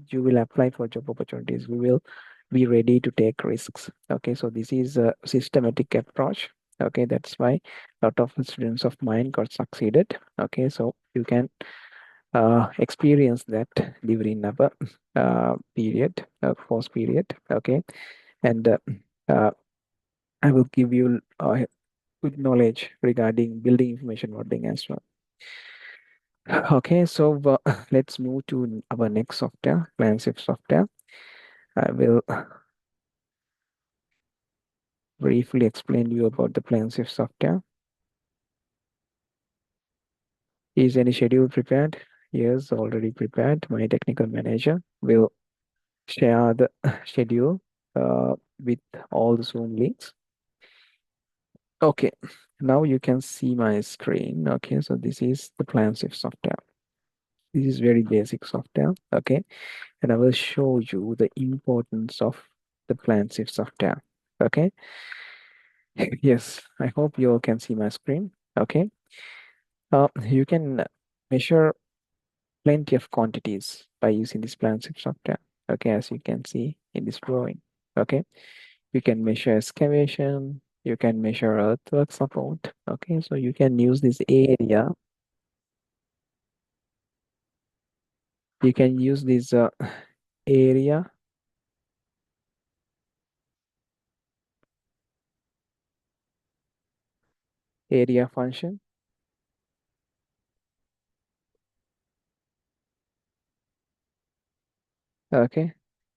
you will apply for job opportunities. We will be ready to take risks. Okay, so this is a systematic approach. Okay, that's why a lot of students of mine got succeeded. Okay, so you can experience that during our course period. Okay, and uh, I will give you good knowledge regarding building information modeling as well. Okay, so let's move to our next software, PlanShift software. I will briefly explain you about the PlanShift software. Is any schedule prepared? Yes, already prepared. My technical manager will share the schedule with all the Zoom links. Okay, now you can see my screen. Okay, so this is the PlanShift software. This is very basic software. Okay, and I will show you the importance of the PlanShift software. Okay, yes, I hope you all can see my screen. Okay, you can measure plenty of quantities by using this PlanShift software. Okay, as you can see in this drawing. Okay, you can measure excavation, you can measure earthwork support. Okay, so you can use this area. You can use this area area function. Okay,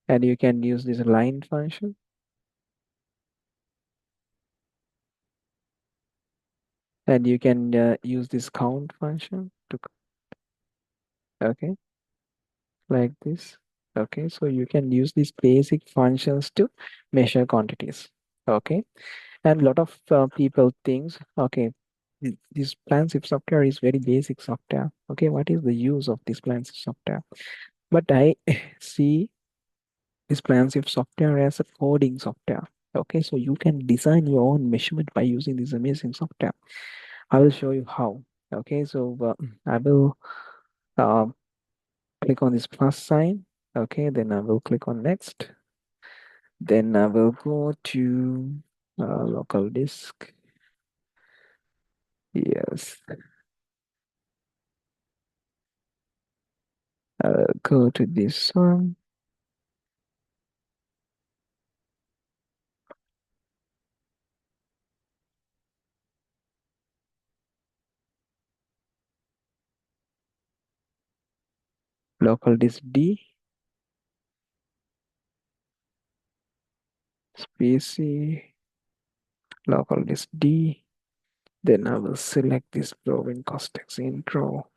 and you can use this line function. And you can use this count function to, okay, like this. Okay, so you can use these basic functions to measure quantities. Okay, and a lot of people thinks, okay, this PlanShift software is very basic software. Okay, what is the use of this PlanShift software? But I see this PlanShift software as a coding software. Okay, so you can design your own measurement by using this amazing software. I will show you how. Okay, so I will uh, click on this plus sign. Okay, then I will click on next. Then I will go to local disk. Yes, go to this one. Local disk D, spacey, local disk D. Then I will select this Proving Costex intro.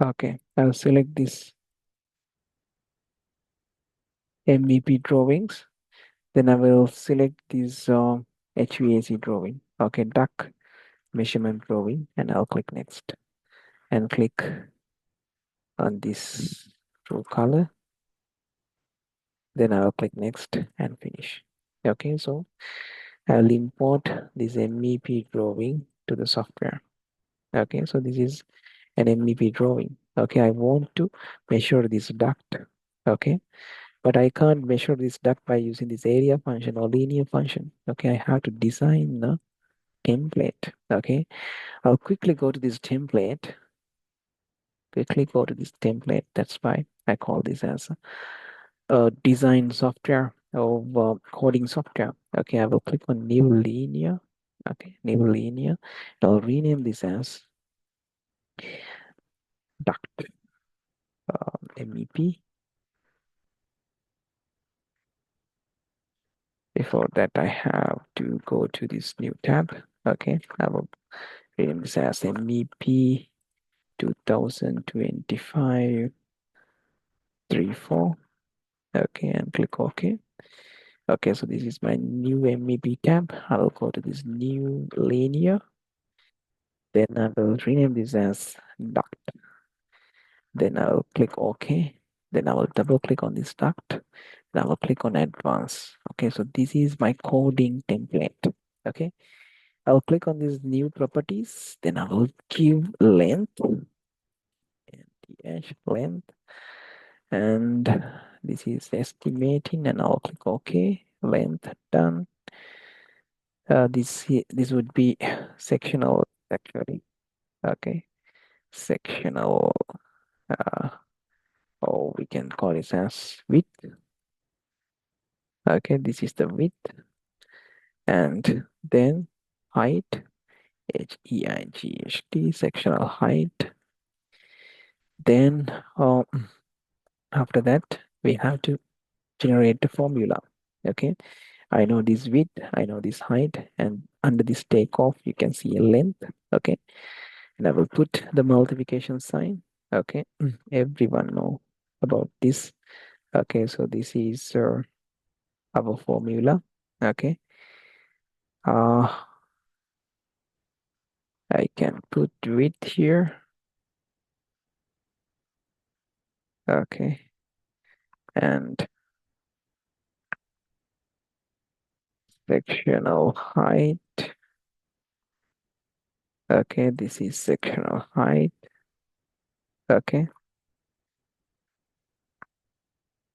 Okay, I'll select this MEP drawings. Then I will select this HVAC drawing. Okay, duct measurement drawing, and I'll click next and click on this true color. Then I'll click next and finish. Okay, so I'll import this MEP drawing to the software. Okay, so this is an MEP drawing. Okay, I want to measure this duct. Okay, but I can't measure this duct by using this area function or linear function. Okay, I have to design a template. Okay, I'll quickly go to this template. Quickly go to this template. That's why I call this as a design software or coding software. Okay, I will click on new linear. Okay, new linear. I'll rename this as duct MEP. Before that, I have to go to this new tab. Okay, I will rename this as MEP 2025 34. Okay, and click OK. Okay, so this is my new MEP tab. I will go to this new linear. Then I will rename this as duct. Then I'll click OK. Then I will double click on this duct. Then I will click on advanced. Okay, so this is my coding template. Okay, I'll click on these new properties. Then I will give length and th length, and this is estimating, and I'll click OK. Length done. This would be sectional actually. Okay, sectional. Uh, or we can call it as width. Okay, this is the width, and then height, height, sectional height. Then after that we have to generate the formula. Okay, I know this width, I know this height, and under this takeoff you can see a length. Okay, and I will put the multiplication sign. Okay, everyone know about this. Okay, so this is our formula. Okay, uh I can put width here. Okay, and sectional height. Okay, this is sectional height. Okay,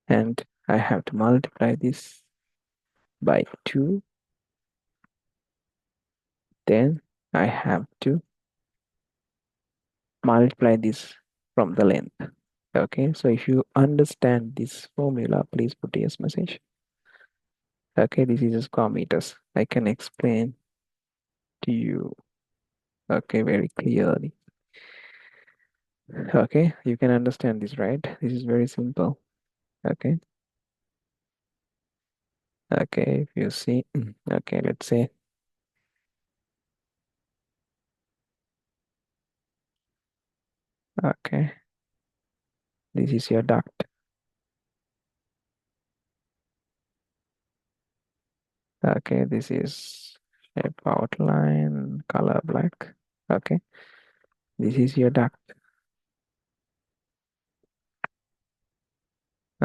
and I have to multiply this by 2. Then I have to multiply this from the length. Okay, so if you understand this formula, please put yes message. Okay, this is square meters. I can explain to you, okay, very clearly. Okay, you can understand this, right? This is very simple. Okay, okay, if you see, okay, let's say, okay, this is your duct. Okay, this is shape outline, color black. Okay, this is your duct.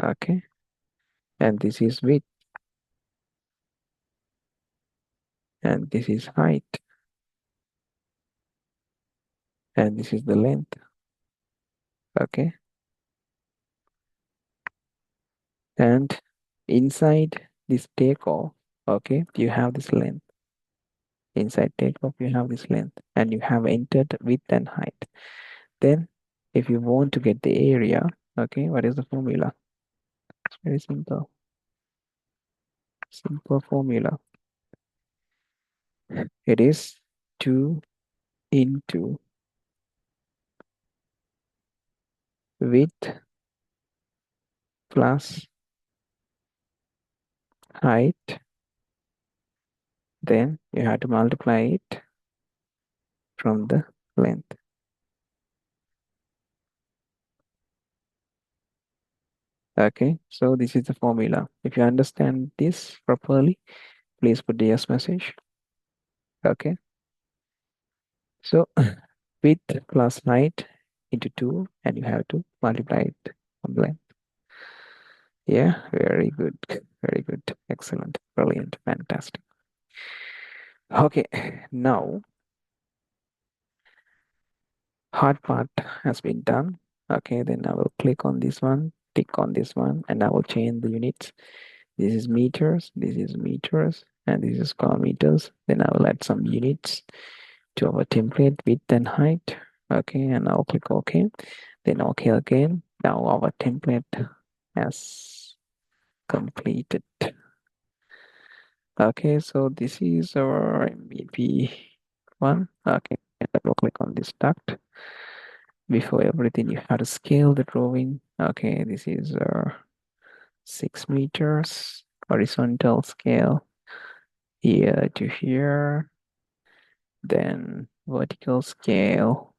Okay, and this is width, and this is height, and this is the length. Okay, and inside this takeoff, okay, you have this length. Inside takeoff, you have this length, and you have entered width and height. Then, if you want to get the area, okay, what is the formula? It's very simple. Simple formula. It is 2 into width plus height. Then you have to multiply it from the length. Okay, so this is the formula. If you understand this properly, please put the yes message. Okay, so width plus height into 2, and you have to multiply it from the length. Yeah, very good. Very good. Excellent. Brilliant. Fantastic. Okay, now hard part has been done. Okay, then I will click on this one, tick on this one, and I will change the units. This is meters, and this is kilometers. Then I will add some units to our template, width and height. Okay, and I'll click OK. Then OK again. Now our template has completed. Okay, so this is our MVP one. Okay, and I will click on this duct. Before everything, you have to scale the drawing. Okay, this is 6 meters horizontal scale here to here. Then vertical scale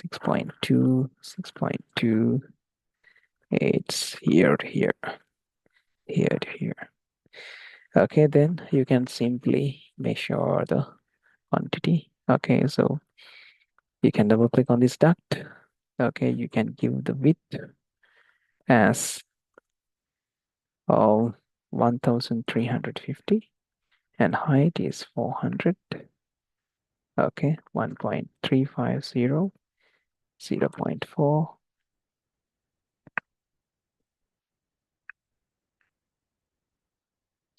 6.2, 6.2. It's here to here, here to here. Okay, then you can simply measure the quantity. Okay, so you can double click on this duct. Okay, you can give the width as 1350 and height is 400. Okay, 1.350, 0.4,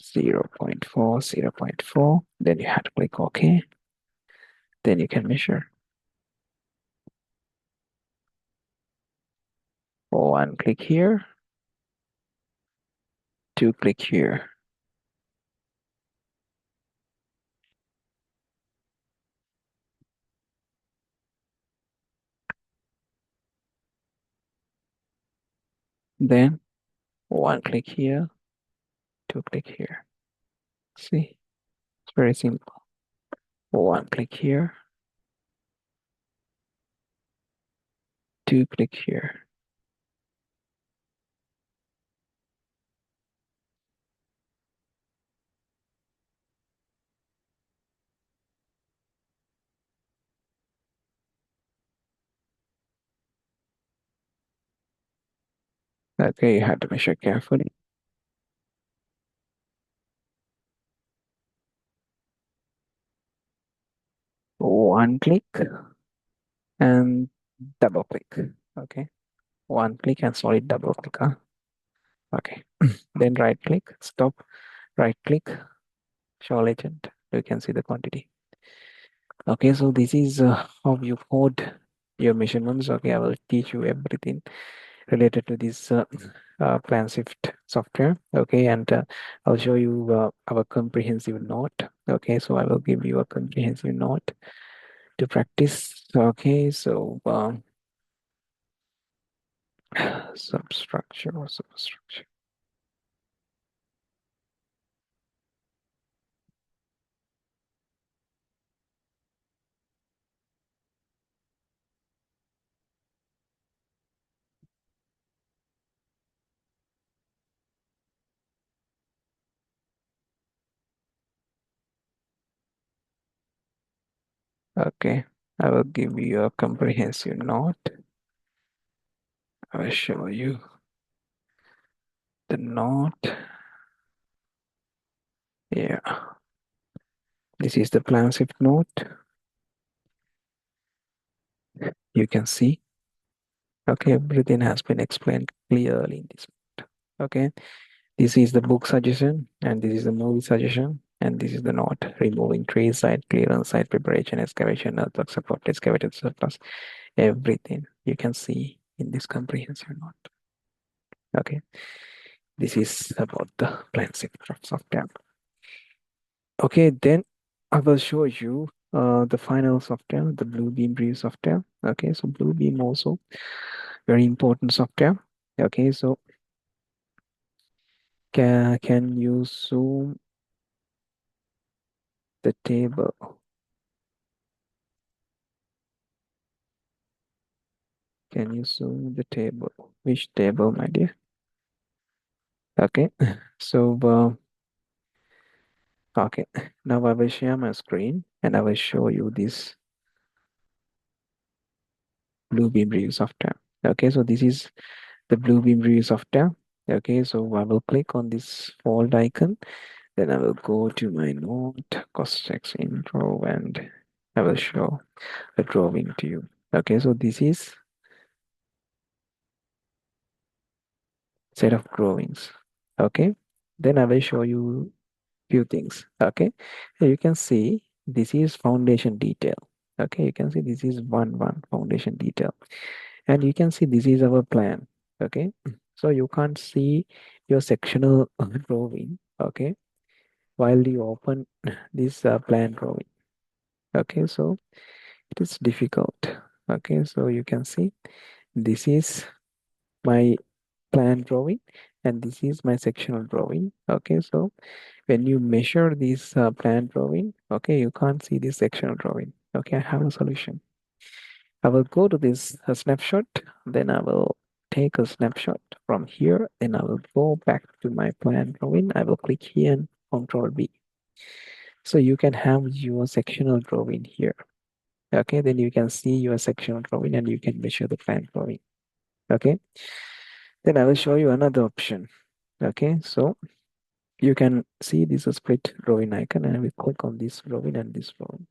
0.4, 0.4. Then you have to click OK. Then you can measure. One click here, two click here. Then one click here, two click here. See, it's very simple. One click here, two click here. Okay, you have to measure carefully. One click and double click. Okay, one click and solid double click. Huh? Okay, then right click, stop, right click, show legend. You can see the quantity. Okay, so this is how you code your measurements. Okay, I will teach you everything related to this PlanShift software. Okay, and I'll show you our comprehensive note. Okay, so I will give you a comprehensive note to practice. Okay, so Substructure or superstructure. Okay, I will give you a comprehensive note. I will show you the note. Yeah, this is the plan shift note. You can see. Okay, everything has been explained clearly in this note. Okay, this is the book suggestion, and this is the movie suggestion, and this is the note: removing tree site, clearance site, preparation, excavation, earthwork support, excavated surplus, everything you can see in this comprehensive note. Okay, this is about the plan shift software. Okay, then I will show you the final software, the Bluebeam Review software. Okay, so Bluebeam also very important software. Okay, so can you zoom the table? Can you zoom the table? Which table, my dear? Okay, so okay, now I will share my screen and I will show you this Bluebeam Review software. Okay, so this is the Bluebeam Review software. Okay, so I will click on this fold icon. Then I will go to my note, Costex intro, and I will show a drawing to you. Okay, so this is set of drawings. Okay, then I will show you few things. Okay, so you can see this is foundation detail. Okay, you can see this is one foundation detail, and you can see this is our plan. Okay, so you can't see your sectional drawing. Okay, while you open this plan drawing. Okay, so it is difficult. Okay, so you can see this is my plan drawing and this is my sectional drawing. Okay, so when you measure this plan drawing, okay, you can't see this sectional drawing. Okay, I have a solution. I will go to this snapshot, then I will take a snapshot from here, then I will go back to my plan drawing. I will click here and Control B. So you can have your sectional drawing here. Okay, then you can see your sectional drawing and you can measure the plan drawing. Okay, then I will show you another option. Okay, so you can see this split drawing icon and I will click on this drawing and this drawing.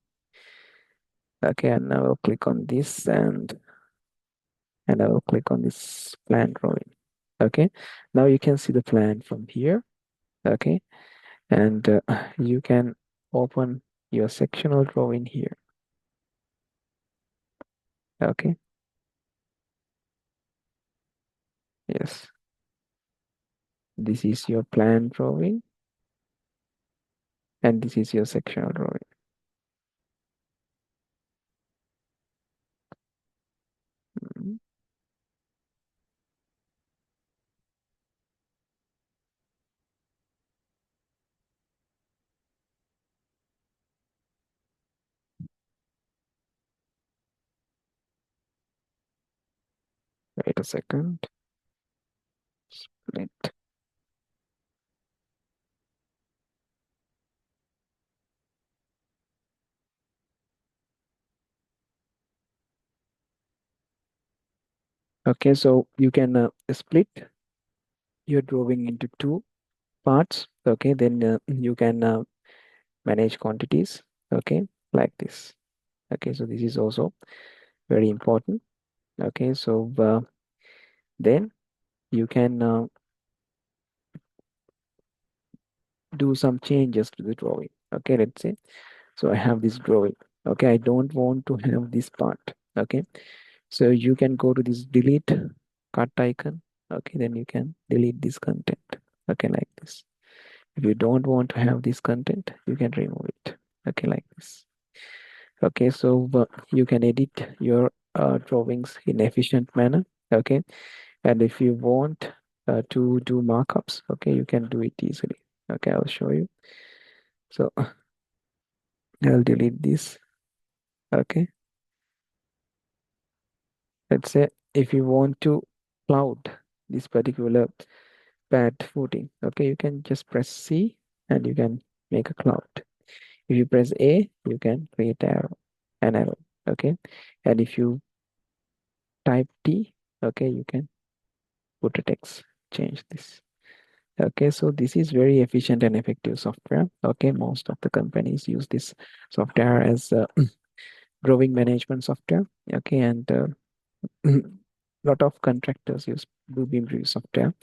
Okay, and I will click on this and I will click on this plan drawing. Okay, now you can see the plan from here. Okay, and you can open your sectional drawing here. Okay, yes, this is your plan drawing and this is your sectional drawing. Mhm. Wait a second. Split. Okay, so you can split your drawing into two parts. Okay, then you can manage quantities. Okay, like this. Okay, so this is also very important. Okay, so then you can do some changes to the drawing. Okay, let's say. So I have this drawing. Okay, I don't want to have this part. Okay, so you can go to this delete cut icon. Okay, then you can delete this content. Okay, like this. If you don't want to have this content, you can remove it. Okay, like this. Okay, so you can edit your drawings in efficient manner. Okay, And if you want to do markups, okay, you can do it easily. Okay, I'll show you. So I'll delete this. Okay, let's say if you want to cloud this particular pad footing, okay, you can just press C and you can make a cloud. If you press A, you can create an arrow. Okay, and if you type T, okay, you can put a text, change this. Okay, so this is very efficient and effective software. Okay, most of the companies use this software as growing management software. Okay, and lot of contractors use Bluebeam Review software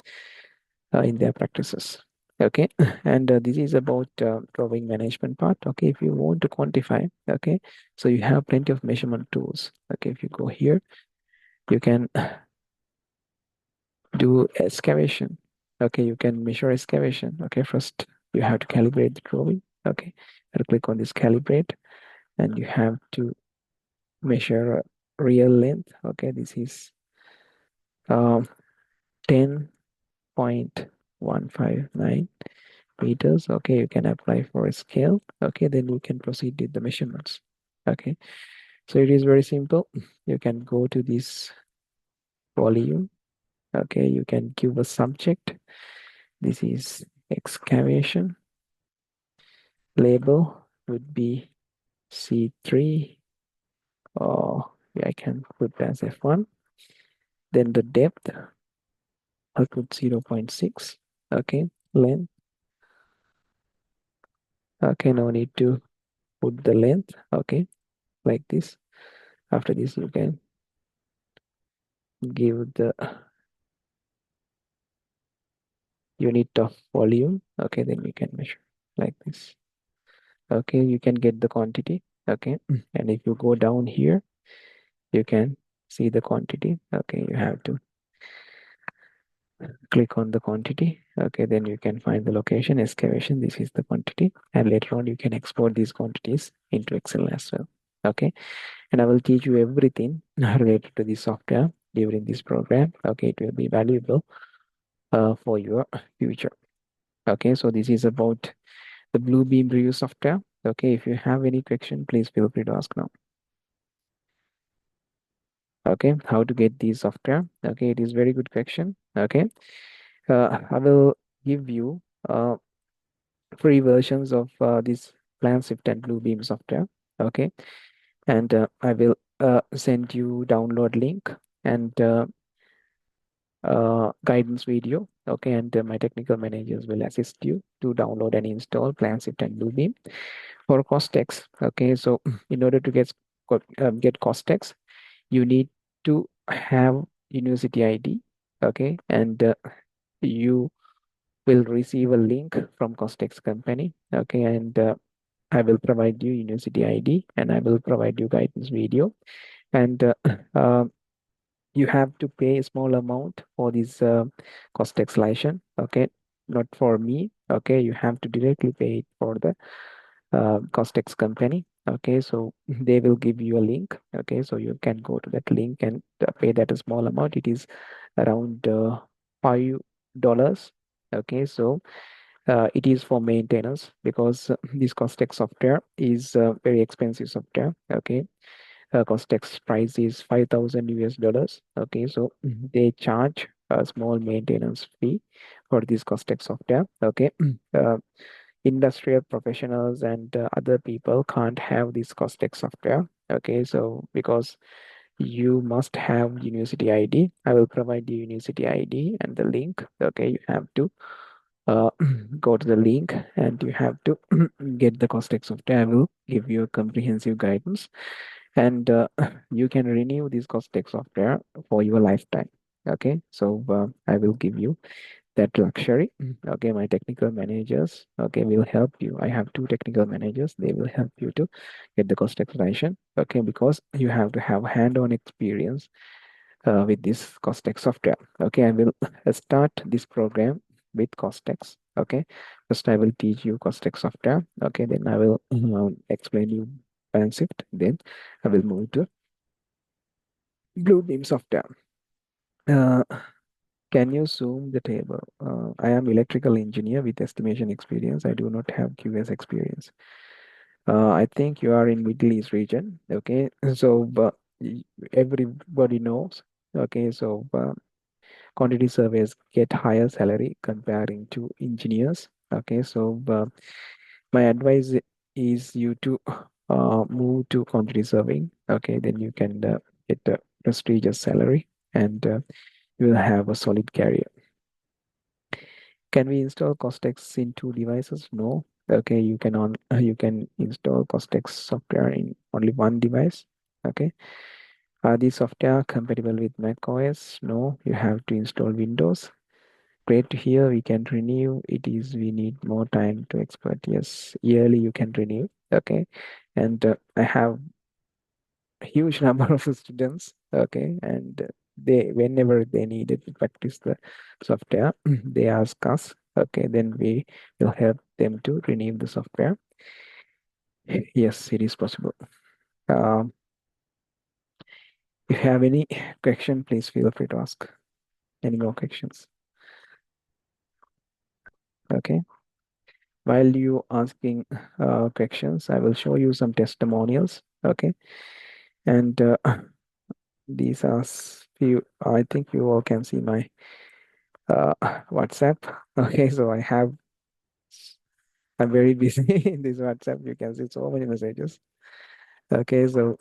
in their practices. Okay, and this is about growing management part. Okay, if you want to quantify, okay, so you have plenty of measurement tools. Okay, if you go here, you can do excavation. Okay, you can measure excavation. Okay, first you have to calibrate the drawing. Okay, and click on this calibrate, and you have to measure real length. Okay, this is 10.159 meters. Okay, you can apply for a scale. Okay, then you can proceed with the measurements. Okay, so it is very simple. You can go to this volume. Okay, you can give a subject. This is excavation. Label would be C3, or I can put as F1. Then the depth, I'll put 0.6. Okay, length. Okay, no need to put the length. Okay, like this. After this, you can give the unit of volume. Okay, then you can measure like this. Okay, you can get the quantity. Okay, and if you go down here, you can see the quantity. Okay, you have to click on the quantity. Okay, then you can find the location, excavation. This is the quantity, and later on you can export these quantities into Excel as well. Okay, and I will teach you everything related to this software during this program. Okay, it will be valuable for your future. Okay, so this is about the Bluebeam Review software. Okay, if you have any question, please feel free to ask now. Okay, how to get this software? Okay, it is very good question. Okay, I will give you free versions of this PlanSwift and Bluebeam software. Okay, and I will send you download link and guidance video. Okay, and my technical managers will assist you to download and install PlanSwift and Bluebeam for Costex. Okay, so in order to get Costex, you need to have university ID. Okay, and you will receive a link from Costex company. Okay, and I will provide you university ID and I will provide you guidance video. And uh, you have to pay a small amount for this Costex license. Okay, not for me. Okay, you have to directly pay it for the Costex company. Okay, so they will give you a link. Okay, so you can go to that link and pay that a small amount. It is around $5. Okay, so it is for maintenance because this Costex software is very expensive software. Okay, Costex price is 5,000 US dollars. Okay, so they charge a small maintenance fee for this Costex software. Okay, uh, industrial professionals and other people can't have this Costex software. Okay, so because you must have university ID, I will provide the university ID and the link. Okay, you have to uh, go to the link and you have to get the Costex software. I will give you a comprehensive guidance and you can renew this Costex software for your lifetime. Okay, so I will give you that luxury. Okay, my technical managers, okay, will help you. I have two technical managers. They will help you to get the Costex license. Okay, because you have to have hand-on experience with this Costex software. Okay, I will start this program with Costex. Okay, first I will teach you Costex software. Okay, then I will explain you Panshift. Then I will move to Bluebeam software. Uh, Can you zoom the table? I am electrical engineer with estimation experience. I do not have QS experience. I think you are in Middle East region. Okay, so but everybody knows. Okay, so quantity surveys get higher salary comparing to engineers. Okay, so my advice is you to move to quantity surveying. Okay, then you can get a prestigious salary and you will have a solid career. Can we install Costex in two devices? No. Okay, you can install Costex software in only one device. Okay. Are these software compatible with Mac OS? No, you have to install Windows. Great to hear. We can renew. It is we need more time to expert. Yes, yearly you can renew. Okay, and I have a huge number of students. Okay, and they whenever they needed to practice the software, they ask us. Okay, then we will help them to renew the software. Yes, it is possible. Um, if you have any question, please feel free to ask. Any more questions? Okay. While you asking questions, I will show you some testimonials. Okay, and these are few. I think you all can see my WhatsApp. Okay, so I'm very busy in this WhatsApp. You can see so many messages. Okay, so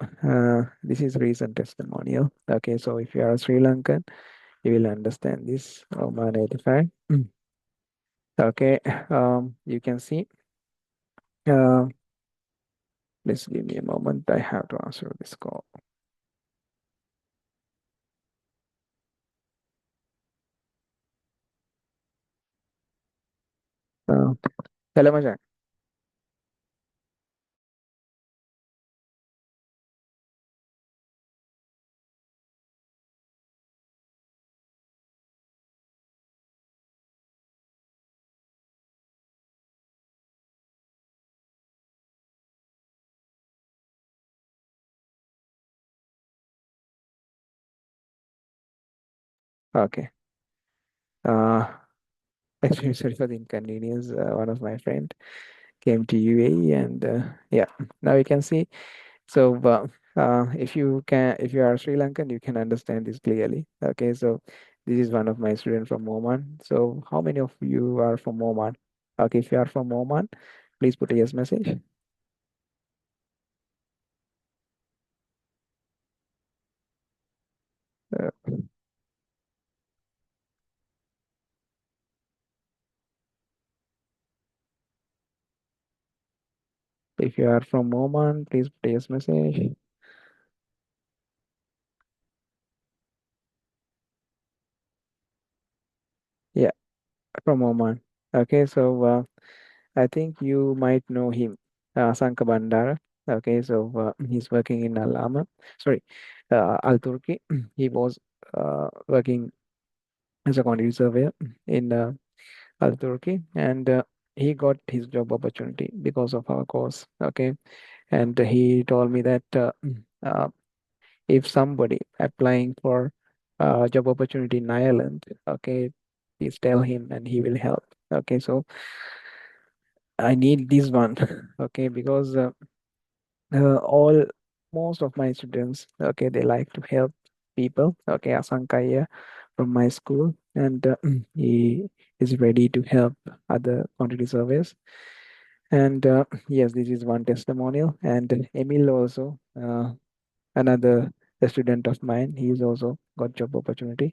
this is recent testimonial. Okay, so if you are Sri Lankan, you will understand this. Oman 85. Okay, you can see. Uh, please give me a moment. I have to answer this call. Uh, Hello, Majak. Okay. Uh, actually, sorry for the inconvenience. One of my friend came to UAE, and yeah, now you can see. So, if you are Sri Lankan, you can understand this clearly. Okay, so this is one of my students from Oman. So, how many of you are from Oman? Okay, if you are from Oman, please put a yes message. Uh, if you are from Oman, please put a yes message. Yeah, from Oman. Okay, so I think you might know him, Sanka Bandara. Okay, so he's working in Alama. Sorry, Al Turki. He was working as a quantity surveyor in Al Turki, and he got his job opportunity because of our course. Okay, and he told me that uh, if somebody applying for job opportunity in Ireland, okay, please tell him and he will help. Okay, so I need this one. Okay, because all most of my students, okay, they like to help people. Okay, Asankaya from my school, and he is ready to help other quantity surveys. And yes, this is one testimonial. And Emil also, another student of mine, he's also got job opportunity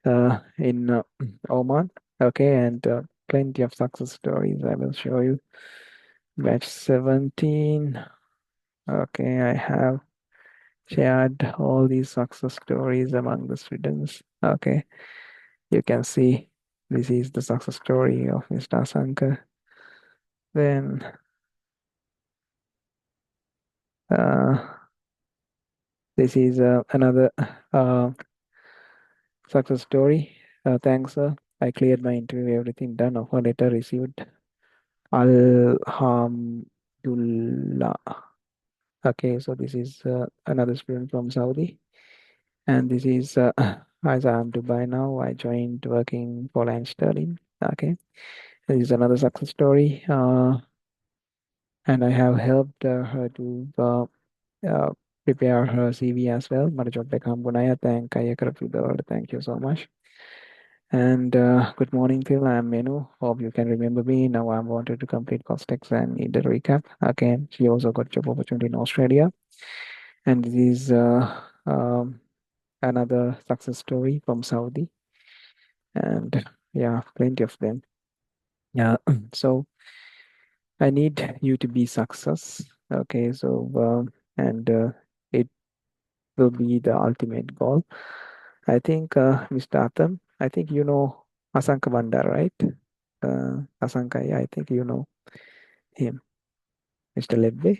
in Oman. Okay, and plenty of success stories I will show you. Batch 17. Okay, I have shared all these success stories among the students. Okay, you can see this is the success story of Mr. Asankar. Then uh, this is another success story. Thanks, sir. I cleared my interview, everything done. Offer letter received. Alhamdulillah. Okay, so this is another student from Saudi, and this is as I'm Dubai now, I joined working for Anne Sterling. Okay, this is another success story. And I have helped her to uh, prepare her CV as well. Manager Beckham Gunaya, thank Thank you so much. And good morning, Phil. I'm Menu. Hope you can remember me. Now I'm wanted to complete Costex and need a recap. Again, she also got job opportunity in Australia. And this is another success story from Saudi. And yeah, plenty of them. Yeah. So I need you to be success. Okay. So and it will be the ultimate goal. I think Mr. Atam, I think you know Asanka Bandar, right? Asanka, yeah, I think you know him. Mr. Lebbe.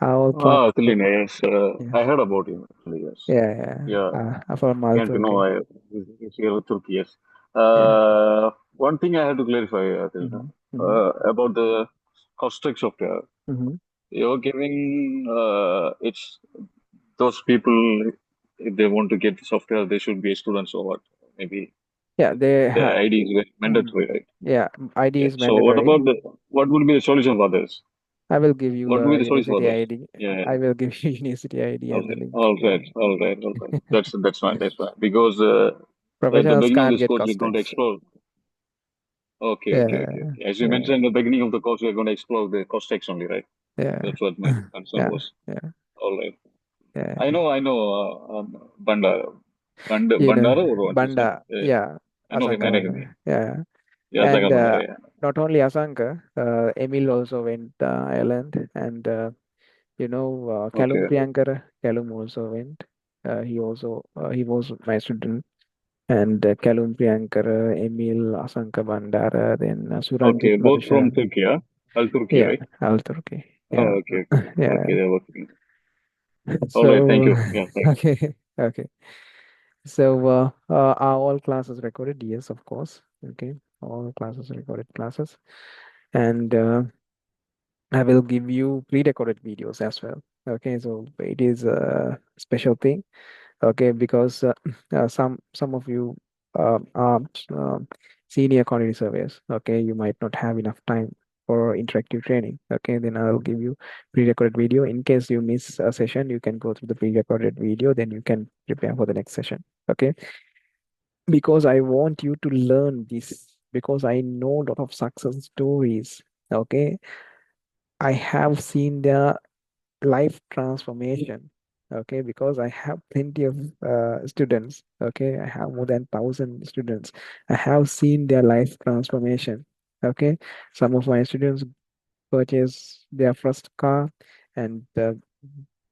Our class. Athilina, yes. Yeah, I heard about him, actually, yes. yeah, Yeah, from came to know Alturke. he's here with Turkey, yes. Yeah. One thing I had to clarify, Athilina, Mm-hmm. Mm-hmm. about the Costrix software. Mm-hmm. You're giving, it's those people, if they want to get the software, they should be students or what? Maybe Yeah, they the have. ID is very Mm. mandatory, right? Yeah, ID Yeah. is So what mandatory. about what would be the solution for others? I will give you What would a be the solution for university others? ID. Yeah. I will give you university ID All and the right, link. all Yeah. right, all right, all right. That's fine. That's fine. Because at the Professionals beginning of can't this get course, we're going to Costex. explore. Okay, okay, okay, Yeah, okay. As you yeah, mentioned in the beginning of the course, we're going to explore the cost tax only, right? yeah, That's what my concern yeah, was. yeah, All right. yeah. I know. Bandara, You know, Bandara, or what is that? Banda, yeah, I know him. Asanka I know him. Banda, yeah. Yeah, And Sagar Bandara. Yeah. not only Asanka, Emil also went Ireland, and Callum Okay, Priyankar, Callum also went. He was my student, and Callum Priyankar, Emil, Asanka Bandara, then Suranjit okay. Both from Madhushan, Turkey, huh? Al Turkey, yeah, right? Al Turki, yeah, Oh, okay, okay, okay. yeah. They're working. All right. Thank So, you. Yeah, sorry. okay, okay. So, are all classes recorded? Yes, of course. Okay, all classes recorded classes, and I will give you pre-recorded videos as well. Okay, so it is a special thing. Okay, because some of you are senior quantity surveyors. Okay, you might not have enough time for interactive training. Okay, then I'll give you pre-recorded video. In case you miss a session, you can go through the pre-recorded video. Then you can prepare for the next session. Okay, because I want you to learn this because I know a lot of success stories. Okay, I have seen their life transformation. Okay, because I have plenty of students. Okay, I have more than 1,000 students. I have seen their life transformation. Okay, some of my students purchase their first car, and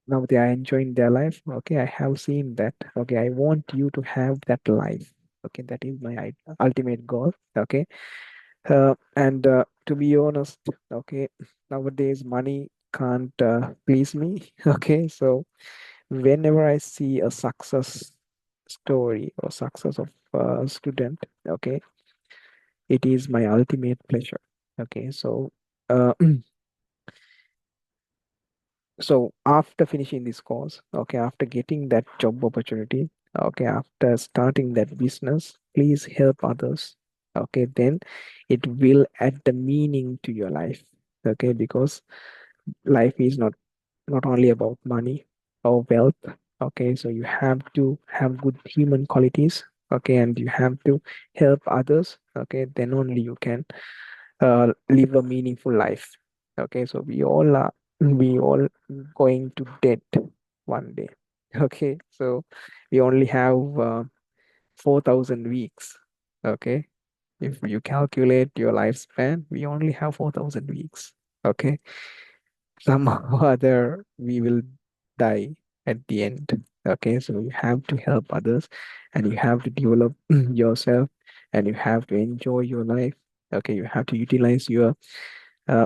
now they are enjoying their life. Okay, I have seen that. Okay, I want you to have that life. Okay, that is my ultimate goal. Okay, and to be honest, okay, nowadays money can't please me. Okay, so whenever I see a success story or success of a student, okay, it is my ultimate pleasure. Okay, so uh, so after finishing this course, okay, after getting that job opportunity, okay, after starting that business, please help others. Okay, then it will add the meaning to your life. Okay, because life is not only about money or wealth. Okay, so you have to have good human qualities. Okay, and you have to help others. Okay, then only you can live a meaningful life. Okay, so we all going to dead one day. Okay, so we only have 4,000 weeks. Okay, if you calculate your lifespan, we only have 4,000 weeks. Okay, somehow or other we will die at the end. Okay, so you have to help others, and you have to develop yourself, and you have to enjoy your life. Okay, you have to utilize your uh,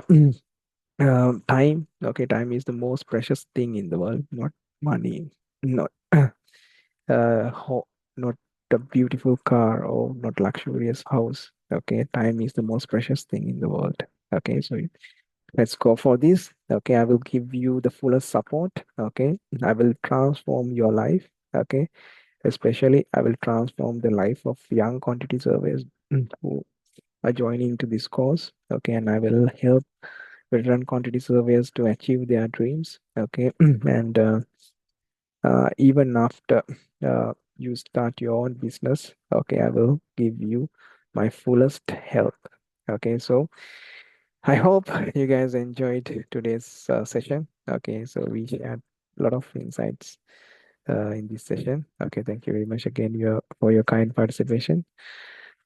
time. Okay, time is the most precious thing in the world, not money, not not a beautiful car or not luxurious house. Okay, time is the most precious thing in the world. Okay, so let's go for this. Okay, I will give you the fullest support. Okay, I will transform your life. Okay, especially I will transform the life of young quantity surveyors who are joining to this course. Okay, and I will help veteran quantity surveyors to achieve their dreams. Okay, and even after you start your own business, okay, I will give you my fullest help. Okay, so I hope you guys enjoyed today's session. Okay, so we shared a lot of insights in this session. Okay, thank you very much again for your kind participation.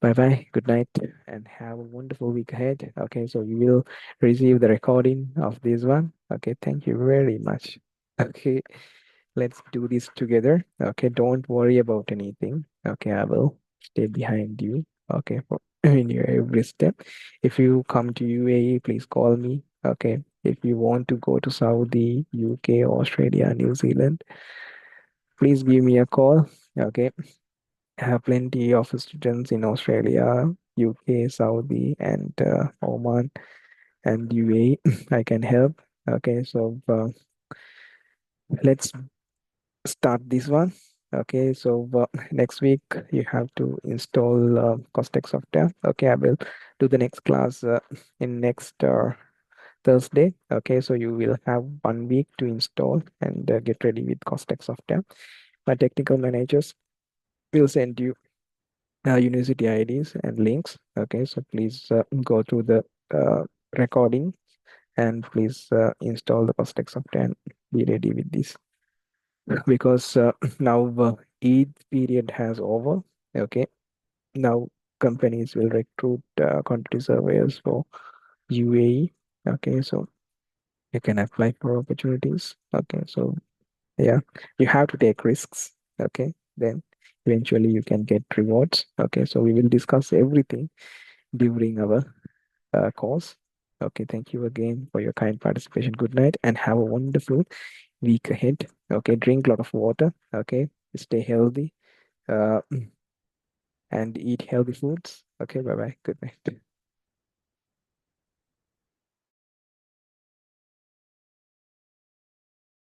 Bye bye, good night, and have a wonderful week ahead. Okay, so you will receive the recording of this one. Okay, thank you very much. Okay, let's do this together. Okay, don't worry about anything. Okay, I will stay behind you. Okay, for in your every step. If you come to UAE, please call me. Okay, if you want to go to Saudi, UK, Australia, New Zealand, please give me a call. Okay, I have plenty of students in Australia, UK, Saudi, and Oman and UAE. I can help. Okay, so let's start this one. Okay, so next week you have to install Costex software. Okay, I will do the next class in next Thursday. Okay, so you will have 1 week to install and get ready with Costex software. My technical managers will send you university IDs and links. Okay, so please go through the uh, recording and please install the Costex software and be ready with this because now Eid period has over. Okay, now companies will recruit quantity surveyors for UAE. Okay, so you can apply for opportunities. Okay, so yeah, you have to take risks. Okay, then eventually you can get rewards. Okay, so we will discuss everything during our course. Okay, thank you again for your kind participation. Good night and have a wonderful week ahead. Okay, drink a lot of water. Okay, stay healthy uh, and eat healthy foods. Okay, bye bye. Good night.